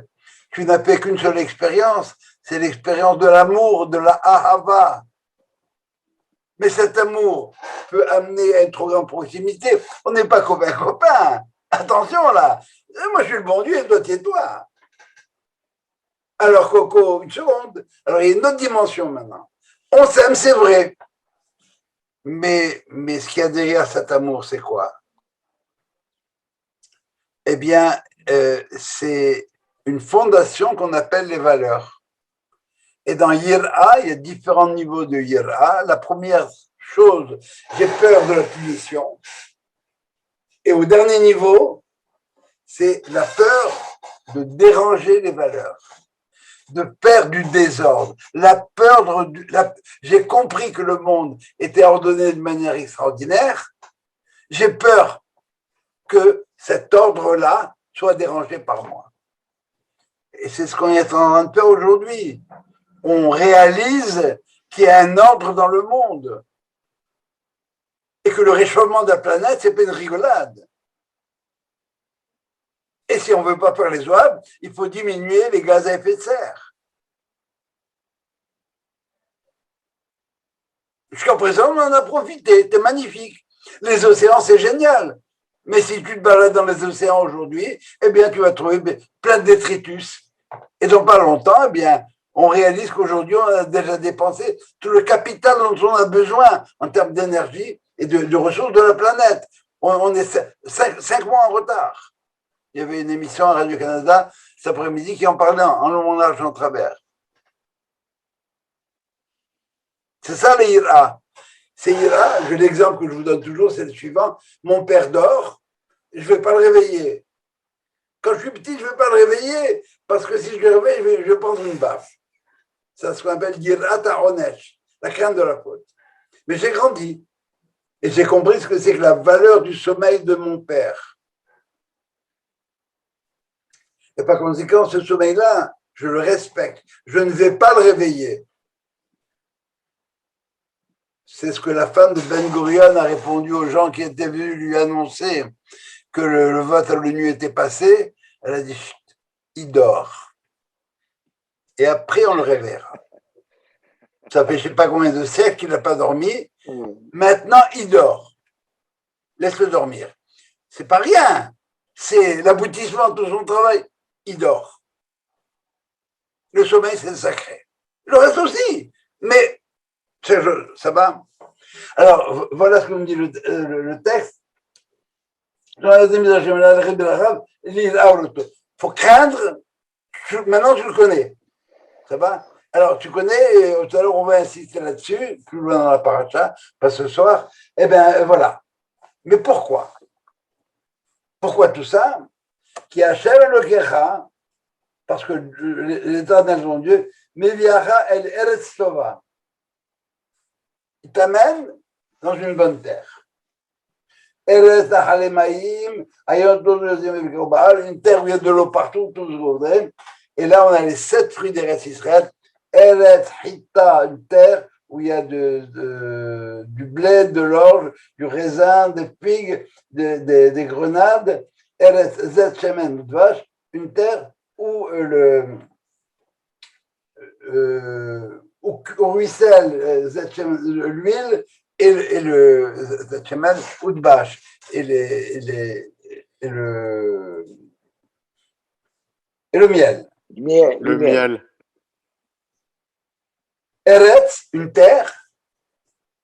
A: tu n'as fait qu'une seule expérience, c'est l'expérience de l'amour, de la ahava. Mais cet amour peut amener à une trop grande proximité. On n'est pas copains. Attention là. Moi, je suis le bon Dieu et toi, tu es toi. Alors, Coco, une seconde. Alors, il y a une autre dimension maintenant. On s'aime, c'est vrai. Mais ce qu'il y a derrière cet amour, c'est quoi? Eh bien, c'est une fondation qu'on appelle les valeurs. Et dans Yira, il y a différents niveaux de Yira. La première chose, j'ai peur de la punition. Et au dernier niveau, c'est la peur de déranger les valeurs, de perdre du désordre, j'ai compris que le monde était ordonné de manière extraordinaire, j'ai peur que cet ordre-là soit dérangé par moi. Et c'est ce qu'on est en train de faire aujourd'hui. On réalise qu'il y a un ordre dans le monde et que le réchauffement de la planète, c'est pas une rigolade. Et si on ne veut pas faire les OAB, il faut diminuer les gaz à effet de serre. Jusqu'à présent, on en a profité, c'est magnifique. Les océans, c'est génial. Mais si tu te balades dans les océans aujourd'hui, eh bien, tu vas trouver plein de détritus. Et dans pas longtemps, eh bien, on réalise qu'aujourd'hui, on a déjà dépensé tout le capital dont on a besoin en termes d'énergie et de ressources de la planète. On est 5 mois en retard. Il y avait une émission à Radio-Canada cet après-midi qui en parlait en long, en large, en travers. C'est ça les ira. C'est ira, l'exemple que je vous donne toujours, c'est le suivant. Mon père dort, je ne vais pas le réveiller. Quand je suis petit, je ne vais pas le réveiller, parce que si je le réveille, je vais prendre une baffe. C'est ce qu'on appelle ira ta'onesh, la crainte de la faute. Mais j'ai grandi, et j'ai compris ce que c'est que la valeur du sommeil de mon père. Et par conséquent, ce sommeil-là, je le respecte. Je ne vais pas le réveiller. C'est ce que la femme de Ben Gurion a répondu aux gens qui étaient venus lui annoncer que le vote à l'ONU était passé. Elle a dit, chut, il dort. Et après, on le réveillera. Ça fait je ne sais pas combien de siècles qu'il n'a pas dormi. Maintenant, il dort. Laisse-le dormir. C'est pas rien. C'est l'aboutissement de tout son travail. Il dort. Le sommeil, c'est sacré. Le reste aussi. Mais ça va. Alors, voilà ce que me dit le texte. Il faut craindre. Maintenant, tu le connais. Ça va? Alors, tu connais, tout à l'heure, on va insister là-dessus, plus loin dans la paracha, pas ce soir. Eh bien, voilà. Mais pourquoi? Pourquoi tout ça? Qui achève le Kecha, parce que l'Éternel, son Dieu, Meviacha el Eretz Tova. Il t'amène dans une bonne terre. Eretz Halemaïm, une terre où il y a de l'eau partout, tout ce qu'on voudrait. Et là, on a les 7 fruits d'Eretz Israël. Eretz Hitta, une terre où il y a du blé, de l'orge, du raisin, des figues, des grenades. Eretz Zet Shemen Udvash, une terre où où ruisselle l'huile et le Zet Shemen Udvash et le miel.
E: Le miel.
A: Eretz, une terre,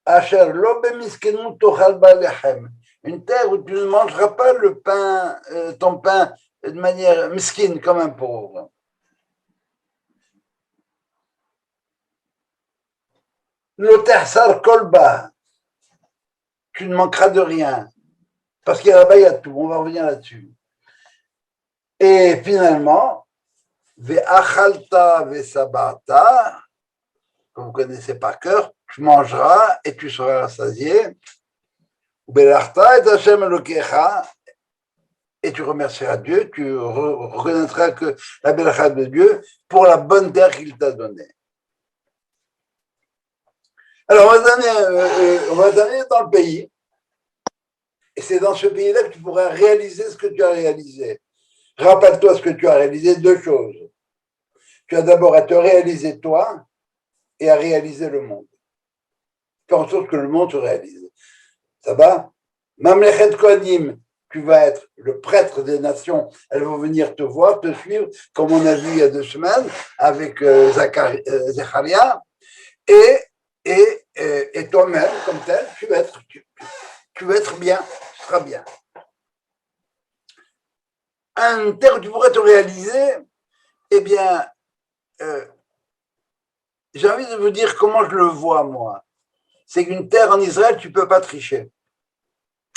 A: Asher lo bemiskenu tochal ba lechem, une terre où tu ne mangeras pas le pain, ton pain de manière miskine, comme un pauvre. Lo tehsar kolba, tu ne manqueras de rien, parce qu'il y a là-bas, il y a tout, on va revenir là-dessus. Et finalement, ve'achalta ve'sabata, que vous connaissez par cœur, tu mangeras et tu seras rassasié. Et tu remercieras Dieu, tu reconnaîtras que la belacha de Dieu pour la bonne terre qu'il t'a donnée. Alors, on va t'amener dans le pays, et c'est dans ce pays-là que tu pourras réaliser ce que tu as réalisé. Rappelle-toi ce que tu as réalisé, 2 choses. Tu as d'abord à te réaliser toi, et à réaliser le monde. Faire en sorte que le monde se réalise. Ça va? Mamlechet Kohanim, tu vas être le prêtre des nations. Elles vont venir te voir, te suivre, comme on a vu il y a 2 semaines avec Zacharia. Et toi-même, comme tel, tu vas être bien, tu seras bien. Un terre où tu pourrais te réaliser, eh bien, j'ai envie de vous dire comment je le vois, moi. c'est qu'une terre en Israël, tu ne peux pas tricher.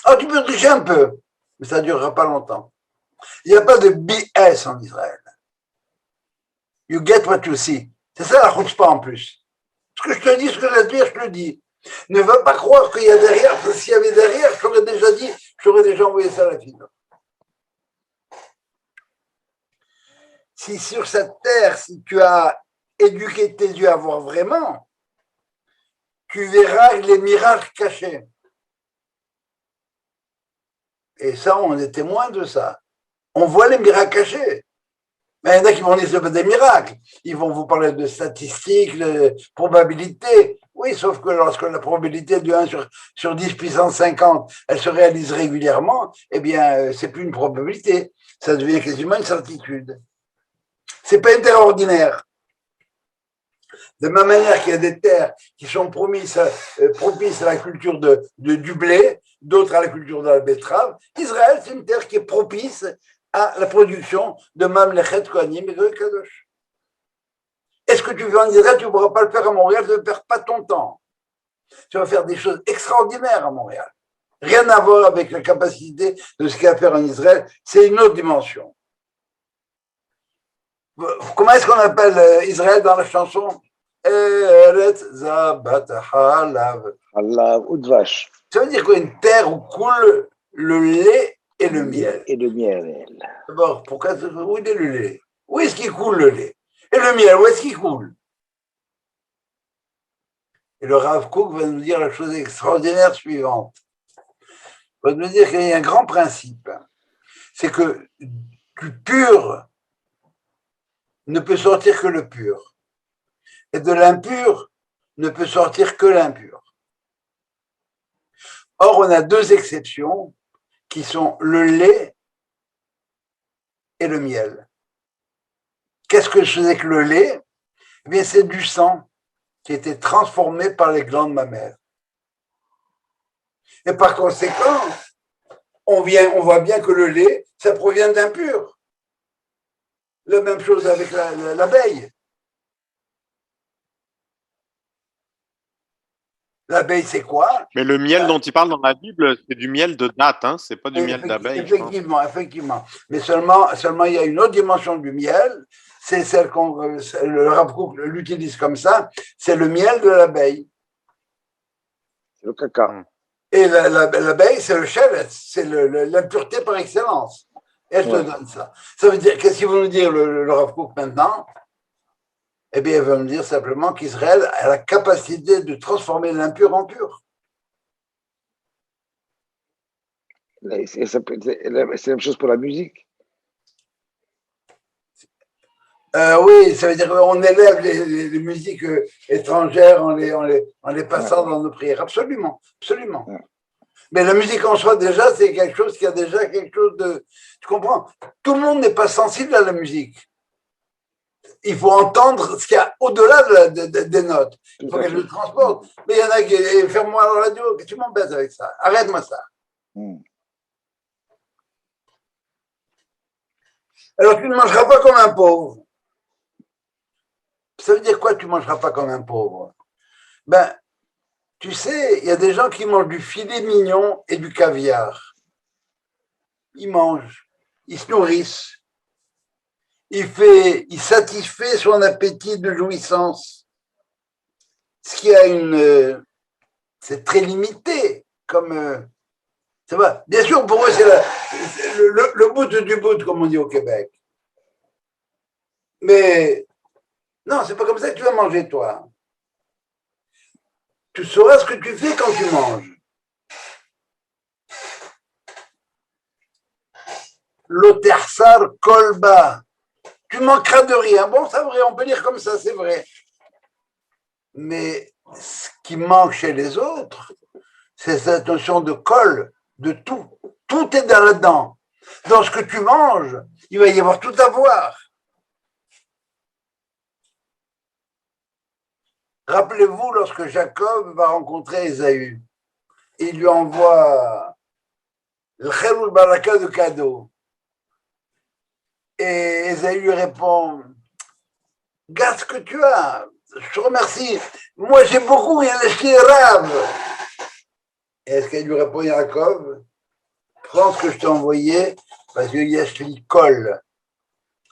A: Ah, tu peux tricher un peu, mais ça ne durera pas longtemps. Il n'y a pas de BS en Israël. You get what you see. C'est ça la chutzpah en plus. Ce que je te dis, ce que je vais te dire, je te le dis. Ne va pas croire qu'il y a derrière, parce que s'il y avait derrière, je t'aurais déjà dit, j'aurais déjà envoyé ça à la fille. Si sur cette terre, si tu as éduqué tes yeux à voir vraiment, tu verras les miracles cachés. Et ça, on est témoin de ça. On voit les miracles cachés. Mais il y en a qui vont dire que ce pas des miracles. Ils vont vous parler de statistiques, de probabilités. Oui, sauf que lorsque la probabilité de 1 sur 10 puissance 50, elle se réalise régulièrement, eh bien, c'est plus une probabilité. Ça devient quasiment une certitude. C'est pas une terre ordinaire. De la même manière qu'il y a des terres qui sont propices à la culture du blé, d'autres à la culture de la betterave, Israël, c'est une terre qui est propice à la production de Mamlechet Kohanim et de Kadosh. Est-ce que tu veux en Israël, tu ne pourras pas le faire à Montréal, tu ne perds pas ton temps. Tu vas faire des choses extraordinaires à Montréal. Rien à voir avec la capacité de ce qu'il y a à faire en Israël, c'est une autre dimension. Comment est-ce qu'on appelle Israël dans la chanson? Eretz Zabat Halav.
B: Halav Udvash.
A: Ça veut dire quoi? Une terre où coule le lait et le miel.
B: Et le miel.
A: D'abord, pourquoi où est le lait? Où est-ce qu'il coule le lait? Et le miel, où est-ce qu'il coule? Et le Rav Kook va nous dire la chose extraordinaire suivante. Il va nous dire qu'il y a un grand principe. C'est que du pur ne peut sortir que le pur. Et de l'impur ne peut sortir que l'impur. Or, on a deux exceptions qui sont le lait et le miel. Qu'est-ce que c'est que le lait? Eh bien, c'est du sang qui a été transformé par les glandes mammaires. Et par conséquent, on voit bien que le lait, ça provient d'impur. La même chose avec l'abeille. L'abeille, c'est quoi?
E: Mais le miel dont il parle dans la Bible, c'est du miel de date, hein? C'est pas du miel d'abeille.
A: Effectivement. Mais seulement, il y a une autre dimension du miel, c'est celle le Rav Kook l'utilise comme ça, c'est le miel de l'abeille.
B: C'est le caca.
A: Et l'abeille, c'est le shevet, c'est l'impureté par excellence. Elle te donne ça. Ça veut dire, qu'est-ce qu'il veut nous dire le Rav Kook maintenant? Eh bien, elle veut me dire simplement qu'Israël a la capacité de transformer l'impur en pur.
B: C'est la même chose pour la musique.
A: Oui, ça veut dire qu'on élève les musiques étrangères en les passant dans nos prières. Absolument.
B: Ouais.
A: Mais la musique en soi, déjà, c'est quelque chose qui a déjà quelque chose de... Tu comprends? Tout le monde n'est pas sensible à la musique. Il faut entendre ce qu'il y a au-delà des notes. Il faut qu'elle le transporte. Mais il y en a qui... Ferme-moi la radio, tu m'embêtes avec ça. Arrête-moi ça. Alors, tu ne mangeras pas comme un pauvre. Ça veut dire quoi, tu ne mangeras pas comme un pauvre? Ben, tu sais, il y a des gens qui mangent du filet mignon et du caviar. Ils mangent, ils se nourrissent. Il satisfait son appétit de jouissance. Ce qui a c'est très limité, comme, ça va. Bien sûr, pour eux, c'est le bout du bout, comme on dit au Québec. Mais, non, c'est pas comme ça que tu vas manger, toi. Tu sauras ce que tu fais quand tu manges. L'otersar kolba. Tu manqueras de rien. Bon, c'est vrai, on peut dire comme ça, c'est vrai. Mais ce qui manque chez les autres, c'est cette notion de kol, de tout. Tout est là-dedans. Dans ce que tu manges, il va y avoir tout à voir. Rappelez-vous, lorsque Jacob va rencontrer Ésaü, il lui envoie le Kheroul Baraka de cadeau. Et Ésaü lui répond, garde ce que tu as, je te remercie. Moi, j'ai beaucoup, il y a les Rav. Et est-ce qu'elle lui répond, Yaakov, prends ce que je t'ai envoyé, parce que Yashli colle.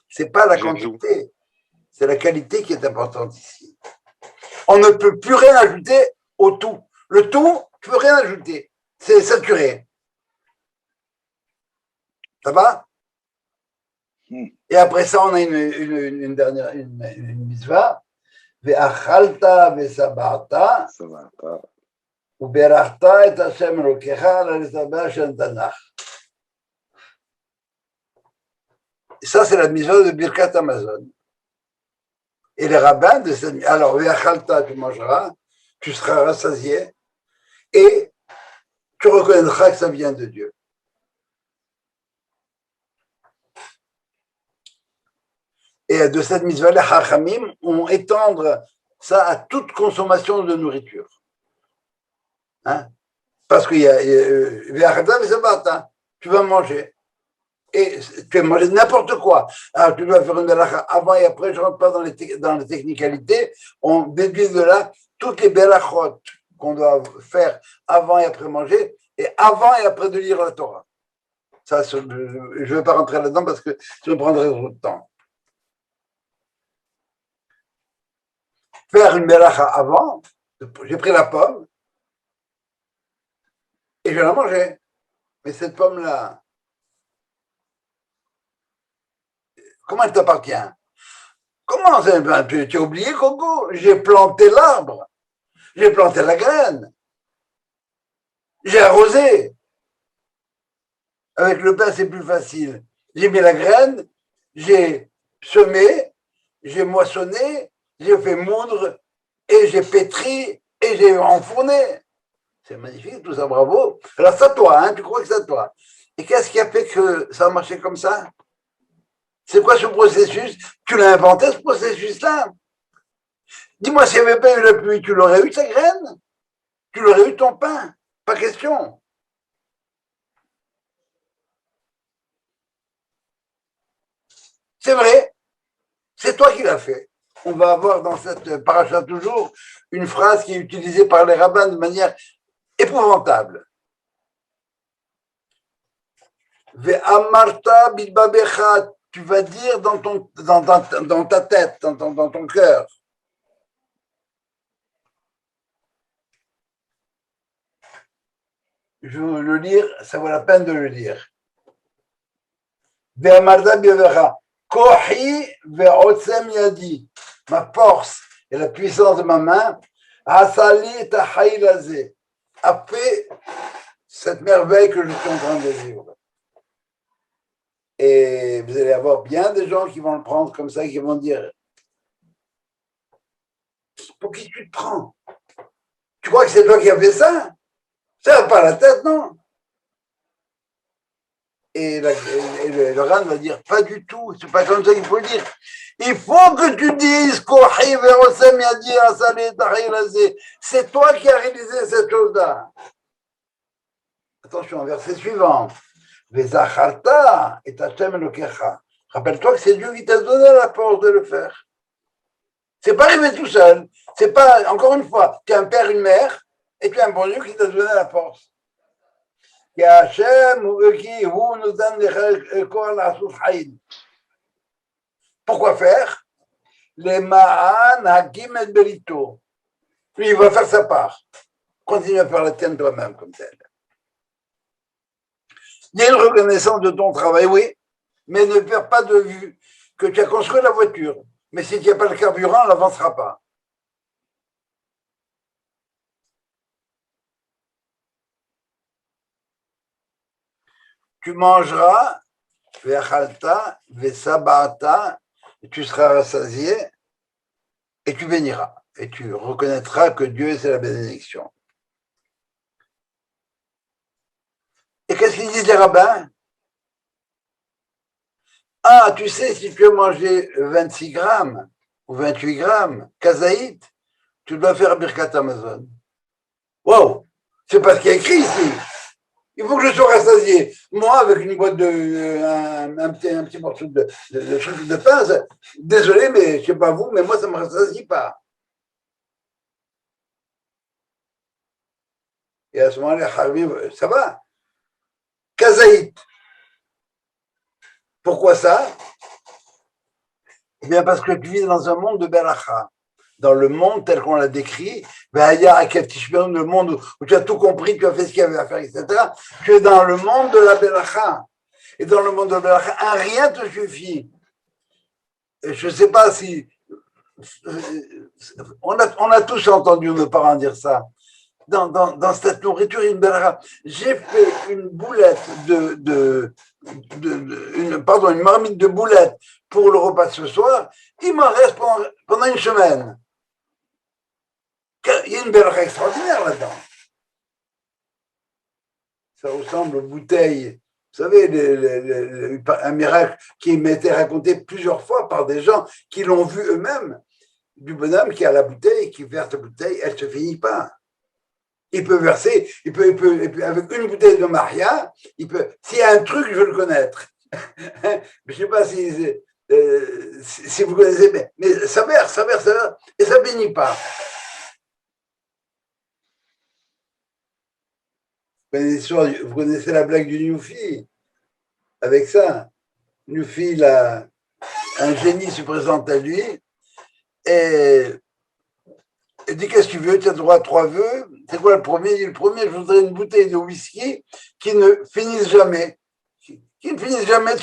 A: C'est pas la quantité, c'est la qualité qui est importante ici. On ne peut plus rien ajouter au tout. Le tout, tu peux rien ajouter. C'est saturé. Ça va? Et après ça, on a une dernière une mitzvah. Ve'achalta ve'sabata u'berachta et Hashem Elokecha l'Elisabeth Shentanach. Ça, c'est la mitzvah de Birkat Amazon. Et les rabbins de cette... Alors, ve'achalta, tu mangeras, tu seras rassasié et tu reconnaîtras que ça vient de Dieu. Et de cette mitzvah, les Chachamim ont étendre ça à toute consommation de nourriture. Hein? Parce qu'il y a tu vas manger. Et tu vas manger n'importe quoi. Alors, tu dois faire une belacha avant et après. Je ne rentre pas dans les technicalités. On déduit de là toutes les belachot qu'on doit faire avant et après manger, et avant et après de lire la Torah. Ça, je ne vais pas rentrer là-dedans parce que ça me prendrait trop de temps. Faire une belacha avant, j'ai pris la pomme et je vais la manger. Mais cette pomme-là, comment elle t'appartient? Comment tu as oublié, Coco? J'ai planté l'arbre, j'ai planté la graine, j'ai arrosé. Avec le pain, c'est plus facile. J'ai mis la graine, j'ai semé, j'ai moissonné, j'ai fait moudre, et j'ai pétri, et j'ai enfourné. C'est magnifique, tout ça, bravo. Alors, c'est à toi, hein, tu crois que c'est à toi. Et qu'est-ce qui a fait que ça a marché comme ça? C'est quoi ce processus? Tu l'as inventé, ce processus-là? Dis-moi, s'il n'y avait pas eu la pluie, tu l'aurais eu, ta graine? Tu l'aurais eu, ton pain? Pas question. C'est vrai, c'est toi qui l'as fait. On va avoir dans cette paracha toujours une phrase qui est utilisée par les rabbins de manière épouvantable. Ve'amarta bilbabecha, tu vas dire dans ta tête, dans ton cœur. Je veux le lire, ça vaut la peine de le lire. Ve'amarta bilbabecha. Kohi ve'otzem yadi, ma force et la puissance de ma main, asali tahaïlaze, a fait cette merveille que je suis en train de vivre. Et vous allez avoir bien des gens qui vont le prendre comme ça, qui vont dire, pour qui tu te prends? Tu crois que c'est toi qui as fait ça? Ça n'a pas la tête, non? Et le Ran va dire, pas du tout, c'est pas comme ça qu'il faut le dire. Il faut que tu dises, c'est toi qui as réalisé cette chose-là. Attention, verset suivant. Rappelle-toi que c'est Dieu qui t'a donné la force de le faire. C'est pas arrivé tout seul. C'est pas, encore une fois, tu as un père, une mère, et tu as un bon Dieu qui t'a donné la force. Pourquoi faire? Les ma'an hakim et belito. Lui, il va faire sa part. Continue à faire la tienne toi-même comme tel. Il y a une reconnaissance de ton travail, oui, mais ne perds pas de vue que tu as construit la voiture. Mais si tu n'as pas le carburant, elle n'avancera pas. Tu mangeras, ve'achalta, ve'sabata, tu seras rassasié et tu béniras. Et tu reconnaîtras que Dieu, c'est la bénédiction. Et qu'est-ce qu'ils disent les rabbins? Ah, tu sais, si tu veux manger 26 grammes ou 28 grammes, kazaït, tu dois faire Birkat Amazon. Wow, c'est pas ce qui est écrit ici. Il faut que je sois rassasié. Moi, avec une boîte un petit morceau de pain, désolé, mais je ne sais pas vous, mais moi, ça ne me rassasie pas. Et à ce moment-là, ça va. Kazaït. Pourquoi ça? Eh bien, parce que tu vis dans un monde de Belacha. Dans le monde tel qu'on l'a décrit, le monde où tu as tout compris, tu as fait ce qu'il y avait à faire, etc. Tu es dans le monde de la Belacha. Et dans le monde de la Belacha, un rien te suffit. Et je ne sais pas si... On a tous entendu nos parents dire ça. Dans cette nourriture, une Belacha. J'ai fait une boulette une marmite de boulettes pour le repas de ce soir. Il m'en reste pendant une semaine. Il y a une belacha extraordinaire là-dedans. Ça ressemble aux bouteilles. Vous savez, un miracle qui m'était raconté plusieurs fois par des gens qui l'ont vu eux-mêmes, du bonhomme qui a la bouteille, qui verse la bouteille, elle ne se finit pas. Il peut verser, il peut, avec une bouteille de Maria, s'il y a un truc, je veux le connaître. Je ne sais pas si vous connaissez, mais ça verse, et ça ne bénit pas. Vous connaissez la blague du Newfie avec ça. Newfie, un génie se présente à lui et dit qu'est-ce que tu veux, tu as droit à 3 vœux. C'est quoi le premier? Il dit le premier, je voudrais une bouteille de whisky qui ne finisse jamais. Qui ne finisse jamais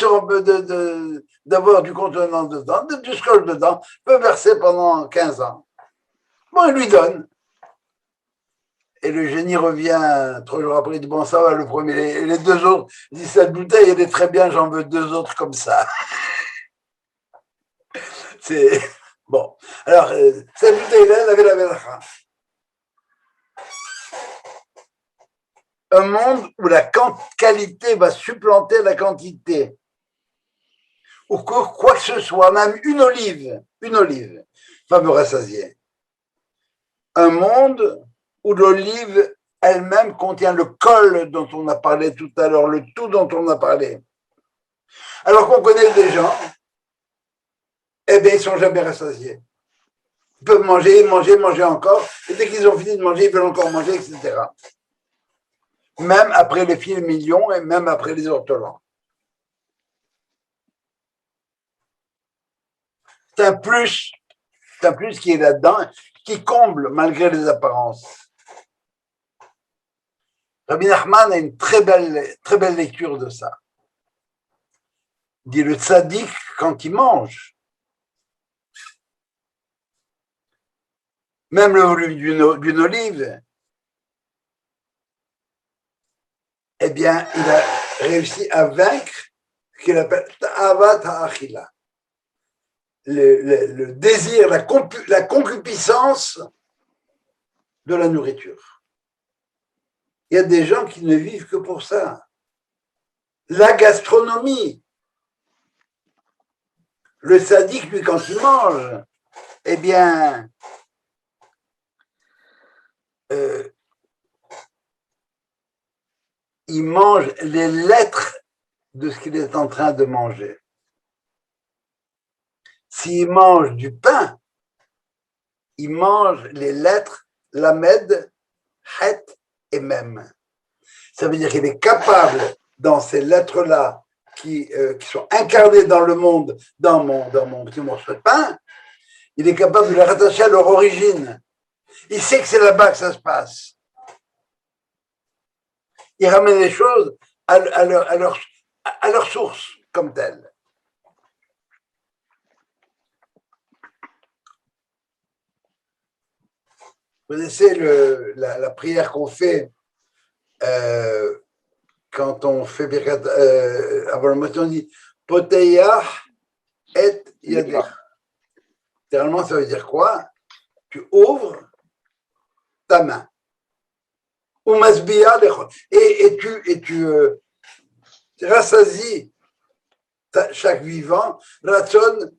A: d'avoir du contenant dedans, du scotch dedans, peut verser pendant 15 ans. Bon, il lui donne. Et le génie revient 3 jours après, il dit bon, ça va, le premier. Et les 2 autres, il dit cette bouteille, elle est très bien, j'en veux 2 autres comme ça. C'est. Bon. Alors, cette bouteille-là, elle avait la belacha. Un monde où la qualité va supplanter la quantité. Ou quoi que ce soit, même une olive va me rassasier. Un monde où l'olive elle-même contient le col dont on a parlé tout à l'heure, le tout dont on a parlé. Alors qu'on connaît des gens, eh bien, ils ne sont jamais rassasiés. Ils peuvent manger encore, et dès qu'ils ont fini de manger, ils veulent encore manger, etc. Même après les filets millions et même après les ortolans. C'est un plus qui est là-dedans, qui comble malgré les apparences. Rabbi Nachman a une très belle lecture de ça. Il dit le tzaddik, quand il mange, même le volume d'une olive, eh bien, il a réussi à vaincre ce qu'il appelle ta'avat ha'achila. Le désir, la concupiscence de la nourriture. Il y a des gens qui ne vivent que pour ça. La gastronomie. Le sadique, lui, quand il mange, eh bien, il mange les lettres de ce qu'il est en train de manger. S'il mange du pain, il mange les lettres lamed, het et même. Ça veut dire qu'il est capable, dans ces lettres-là, qui sont incarnées dans le monde, dans mon petit morceau de pain, il est capable de les rattacher à leur origine. Il sait que c'est là-bas que ça se passe. Il ramène les choses à leur source, comme telle. Vous connaissez la prière qu'on fait quand on fait Birkat avant le matin, on dit Poteyah et Yadech. Littéralement, ça veut dire quoi? Tu ouvres ta main. Ou masbiya et tu rassasies chaque vivant, ratson,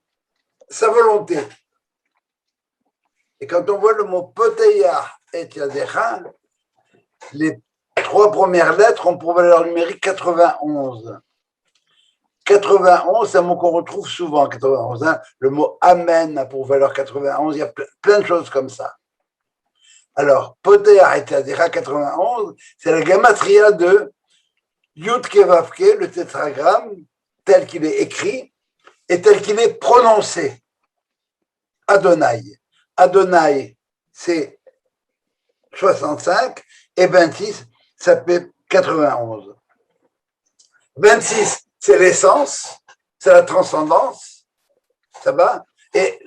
A: sa volonté. Et quand on voit le mot Poteyah et Yadecha, les 3 premières lettres ont pour valeur numérique 91. 91, c'est un mot qu'on retrouve souvent, 91. Hein. Le mot Amen a pour valeur 91. Il y a plein de choses comme ça. Alors, Potea et Tadera 91, c'est la gamatria de Yud Kevavke, le tétragramme, tel qu'il est écrit et tel qu'il est prononcé. Adonai. Adonai, c'est 65 et 26, ça fait 91. 26, c'est l'essence, c'est la transcendance, ça va? Et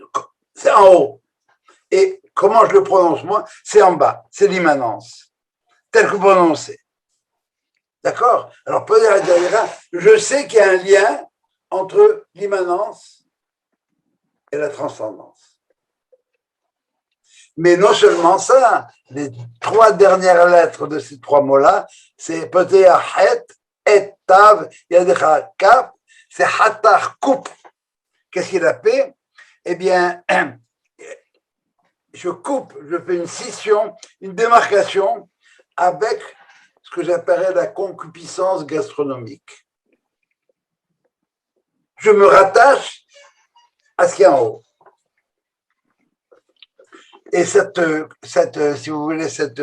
A: c'est en haut. Et comment je le prononce moi? C'est en bas, c'est l'immanence, tel que prononcé. D'accord? Alors, je sais qu'il y a un lien entre l'immanence et la transcendance. Mais non seulement ça, les 3 dernières lettres de ces 3 mots-là, c'est Potea Het, Et Tav, Yadecha Kaf, c'est Hatar coupe. Qu'est-ce qu'il a fait? Eh bien, je coupe, je fais une scission, une démarcation avec ce que j'appellerais la concupiscence gastronomique. Je me rattache à ce qui est en haut. Et cette, si vous voulez, cette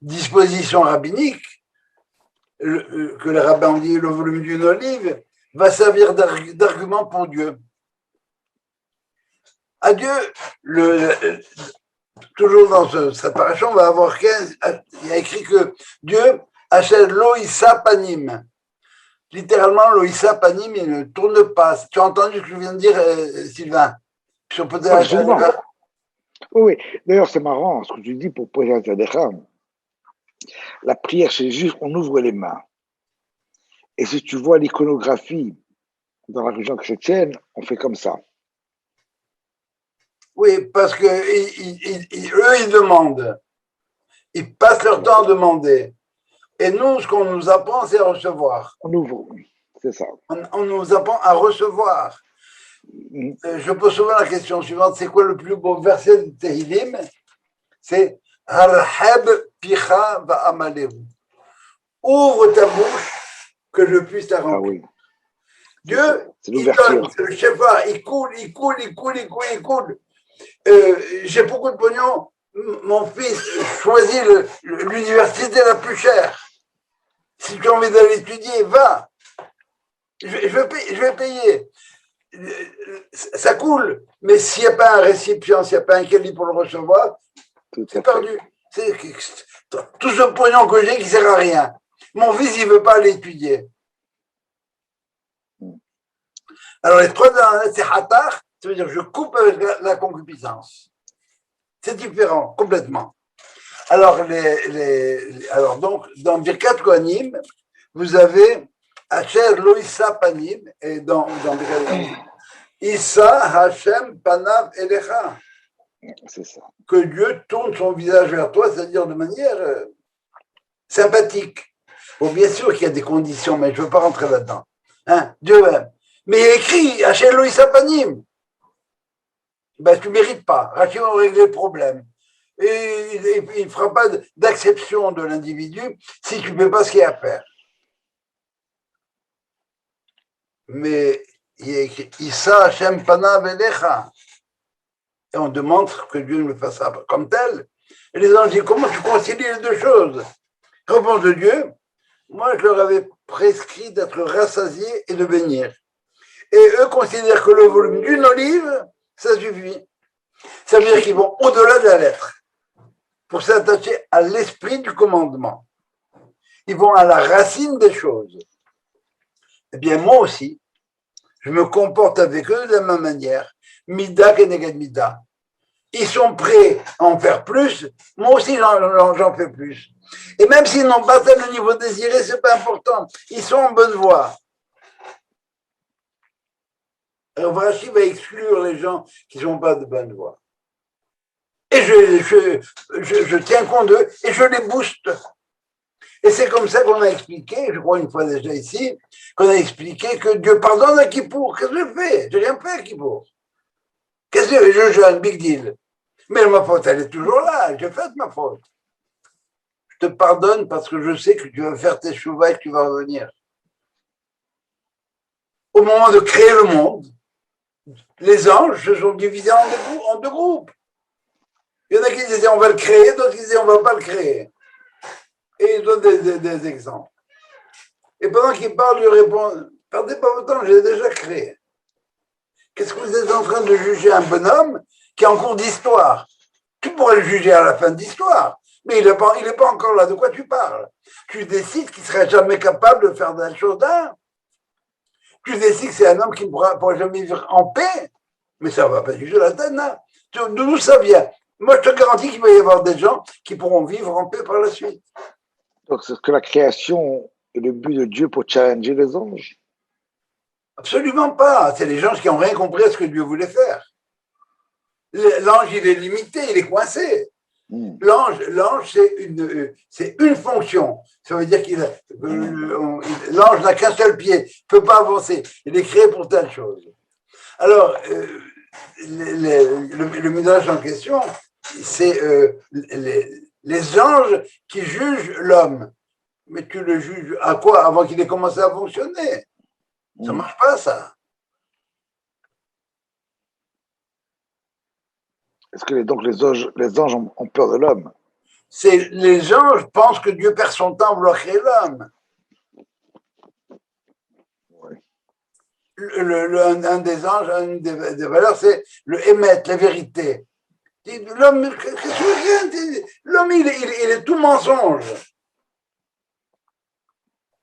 A: disposition rabbinique, que les rabbins ont dit le volume d'une olive, va servir d'argument pour Dieu. À Dieu, toujours dans cette paration, on va avoir 15, il y a écrit que Dieu achète l'oïssa panim. Littéralement, l'oïssa panim, il ne tourne pas. Tu as entendu ce que je viens de dire, Sylvain? Sur peut-être.
B: Oui, d'ailleurs, c'est marrant ce que tu dis pour Potea Tadera. La prière chez les Juifs, on ouvre les mains. Et si tu vois l'iconographie dans la religion chrétienne, on fait comme ça.
A: Oui, parce que eux, ils demandent. Ils passent leur temps à demander. Et nous, ce qu'on nous apprend, c'est à recevoir.
B: On ouvre, c'est ça.
A: On nous apprend à recevoir. Je pose souvent la question suivante, c'est quoi le plus beau verset de Tehillim? C'est Harheb Picha Va'amalehu. Ouvre ta bouche que je puisse la remplir. Ah oui. Dieu, il donne, c'est le chef-d'œuvre, il coule. J'ai beaucoup de pognon, mon fils choisit l'université la plus chère. Si tu as envie d'aller étudier, va. Je vais payer. Ça coule, mais s'il n'y a pas un récipient, s'il n'y a pas un calibre pour le recevoir, c'est perdu. C'est tout ce pognon que j'ai qui ne sert à rien. Mon fils, il ne veut pas aller étudier. Alors, les 3 derniers, c'est hatar, ça veut dire je coupe avec la concupiscence. C'est différent, complètement. Alors, alors donc, dans Birkat Kohanim, vous avez Asher Loïsa Panim, et dans Birkat Kohanim, Issa Hashem Panav Elecha.
B: C'est ça. Que
A: Dieu tourne son visage vers toi, c'est-à-dire de manière sympathique. Bon, bien sûr qu'il y a des conditions, mais je ne veux pas rentrer là-dedans. Hein? Dieu aime. Mais il écrit Asher Loïsa Panim. Ben, tu ne mérites pas. Rachid va régler le problème. Et il ne fera pas d'acception de l'individu si tu ne fais pas ce qu'il y a à faire. Mais il y a écrit Issa Hashem Panav Elecha. Et on demande que Dieu le fasse comme tel. Et les anges disent comment tu concilies les 2 choses? Réponse de Dieu, moi je leur avais prescrit d'être rassasiés et de bénir. Et eux considèrent que le volume d'une olive, ça suffit. Ça veut dire qu'ils vont au-delà de la lettre pour s'attacher à l'esprit du commandement. Ils vont à la racine des choses. Eh bien, moi aussi, je me comporte avec eux de la même manière. Mida keneged mida. Ils sont prêts à en faire plus, moi aussi j'en fais plus. Et même s'ils n'ont pas atteint le niveau désiré, c'est pas important. Ils sont en bonne voie. Alors Rashi va exclure les gens qui ne sont pas de bonne voie. Et je tiens compte d'eux et je les booste. Et c'est comme ça qu'on a expliqué, je crois une fois déjà ici, qu'on a expliqué que Dieu pardonne à Kippour. Qu'est-ce que je fais? Je n'ai rien fait à Kippour. Qu'est-ce que je jeûne? Big deal. Mais ma faute, elle est toujours là. J'ai fait ma faute. Je te pardonne parce que je sais que tu vas faire tes chouvas et que tu vas revenir. Au moment de créer le monde, les anges se sont divisés en 2 groupes. Il y en a qui disaient on va le créer, d'autres qui disaient on ne va pas le créer. Et ils donnent des exemples. Et pendant qu'il parle, je réponds, perdez pas votre temps, je l'ai déjà créé. Qu'est-ce que vous êtes en train de juger un bonhomme qui est en cours d'histoire? Tu pourrais le juger à la fin de l'histoire, mais il n'est pas encore là. De quoi tu parles? Tu décides qu'il ne serait jamais capable de faire des choses d'art. Tu décides que c'est un homme qui ne pourra jamais vivre en paix. Mais ça ne va pas du tout la tête, là. D'où ça vient? Moi, je te garantis qu'il va y avoir des gens qui pourront vivre en paix par la suite.
B: Donc, c'est que la création est le but de Dieu pour challenger les anges?
A: Absolument pas. C'est les anges qui n'ont rien compris à ce que Dieu voulait faire. L'ange, il est limité, il est coincé. L'ange, c'est une fonction. Ça veut dire l'ange n'a qu'un seul pied, il ne peut pas avancer. Il est créé pour telle chose. Alors, le Midrash en question, c'est les anges qui jugent l'homme. Mais tu le juges à quoi? Avant qu'il ait commencé à fonctionner. Ça ne marche pas, ça.
B: Est-ce que donc les anges ont peur de l'homme?
A: Les anges pensent que Dieu perd son temps à vouloir créer l'homme.
B: Oui.
A: Un des anges, une des valeurs, c'est le émettre, la vérité. L'homme, l'homme, il est tout mensonge.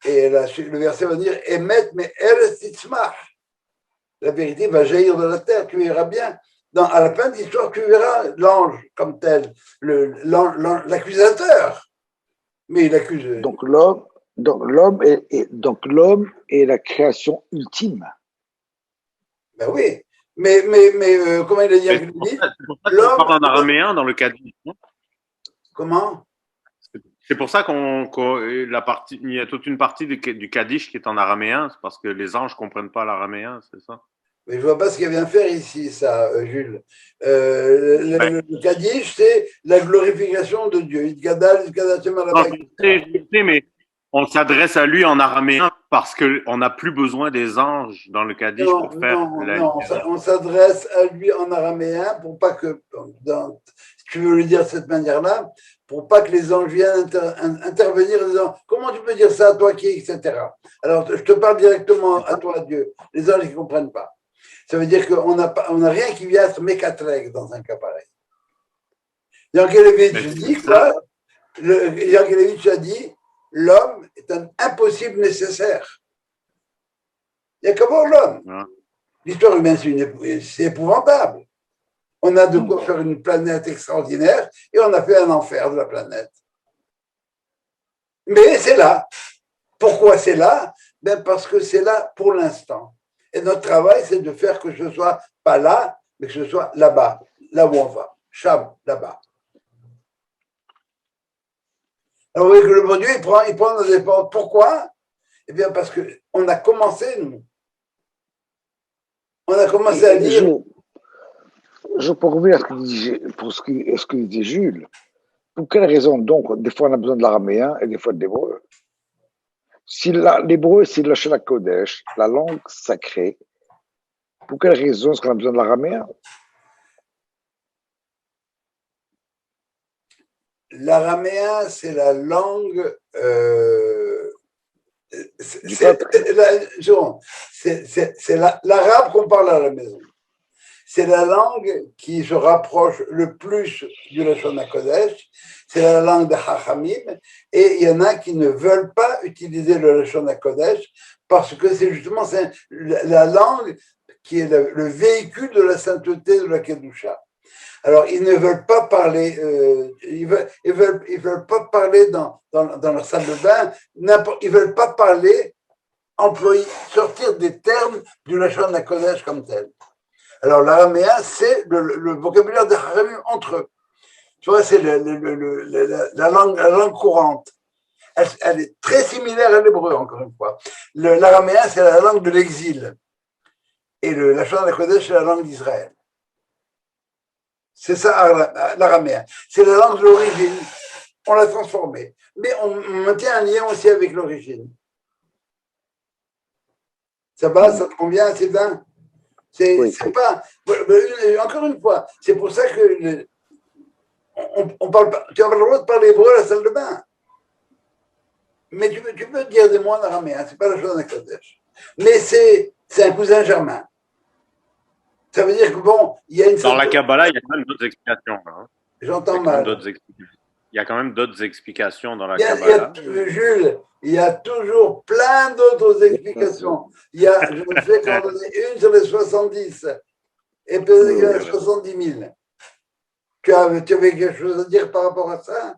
A: Et là, le verset va dire émettre, mais elle, la vérité va jaillir de la terre, tu verras bien. À la fin de l'histoire, tu verras l'ange comme tel, l'accusateur. Mais il accuse.
B: Donc l'homme est la création ultime.
E: Ben oui. Mais comment il a dit? C'est pour ça qu'on parle en araméen dans le Kaddish.
A: Comment?
E: C'est pour ça il y a toute une partie du Kaddish qui est en araméen, c'est parce que les anges ne comprennent pas l'araméen, c'est ça?
A: Mais je ne vois pas ce qu'il vient faire ici, ça, Jules. Le Kaddish, c'est la glorification de Dieu.
E: Je sais, mais on s'adresse à lui en araméen parce qu'on n'a plus besoin des anges dans le Kaddish pour faire
A: on s'adresse à lui en araméen pour pas que, si tu veux le dire de cette manière-là, pour pas que les anges viennent intervenir en disant comment tu peux dire ça à toi qui, etc. Alors, je te parle directement à toi, Dieu. Les anges, ils ne comprennent pas. Ça veut dire qu'on n'a rien qui vient être mécatreg dans un cas pareil. Yankelevitch dit quoi? Yankelevitch a dit l'homme est un impossible nécessaire. Il n'y a qu'à voir l'homme. Ouais. L'histoire humaine, c'est épouvantable. On a de quoi faire une planète extraordinaire et on a fait un enfer de la planète. Mais c'est là. Pourquoi c'est là? Ben parce que c'est là pour l'instant. Et notre travail, c'est de faire que ce ne soit pas là, mais que ce soit là-bas, là où on va. Cham, là-bas. Alors, vous voyez que le bon Dieu, il prend nos efforts. Pourquoi? Eh bien, parce qu'on a commencé, nous. On a commencé à dire.
B: Je peux revenir à ce que disait Jules. Pour quelle raison, donc, des fois on a besoin de l'araméen et des fois de l'hébreu? Si l'hébreu, c'est le Lashon HaKodesh, la langue sacrée, pour quelle raison est-ce qu'on a besoin de l'araméen?
A: L'araméen, c'est la langue. C'est l'arabe qu'on parle à la maison. C'est la langue qui se rapproche le plus du Lashon HaKodesh, c'est la langue de Chachamim, et il y en a qui ne veulent pas utiliser le Lashon HaKodesh parce que c'est justement la langue qui est le véhicule de la sainteté de la Kedusha. Alors, ils ne veulent pas parler, ils veulent pas parler dans leur salle de bain, ils veulent pas parler, sortir des termes du Lashon HaKodesh comme tel. Alors, l'araméen, c'est le vocabulaire des Chachamim entre eux. Tu vois, c'est la langue courante. Elle est très similaire à l'hébreu, encore une fois. L'araméen, c'est la langue de l'exil. Et la Lashon HaKodesh, c'est la langue d'Israël. C'est ça, l'araméen. C'est la langue de l'origine. On l'a transformée. Mais on maintient un lien aussi avec l'origine. Ça va, ça te convient, c'est bien? C'est pas. Encore une fois, c'est pour ça que on parle pas, tu n'as pas le droit de parler hébreu à la salle de bain. Mais tu peux dire des mots en araméen, c'est pas la chose d'Akadosh. Mais c'est un cousin germain. Ça veut dire que bon, il y a une
E: Dans la Kabbalah, il y a quand même d'autres explications. Hein.
A: J'entends mal.
E: Il y a quand même d'autres explications dans la Kabbalah.
A: Jules, il y a toujours plein d'autres explications. Je ne fais qu'en donner une sur les 70. Et peut-être qu'il y en a 70 000. Tu avais quelque chose à dire par rapport à ça?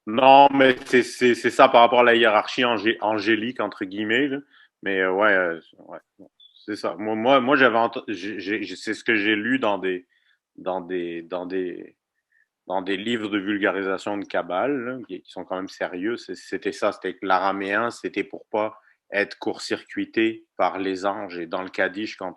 E: Non, mais c'est ça par rapport à la hiérarchie angélique, entre guillemets. Là. Mais ouais, c'est ça. Moi c'est ce que j'ai lu dans des livres de vulgarisation de Kabbale, là, qui sont quand même sérieux. C'était ça, c'était que l'araméen, c'était pour pas être court-circuité par les anges. Et dans le Kaddish, quand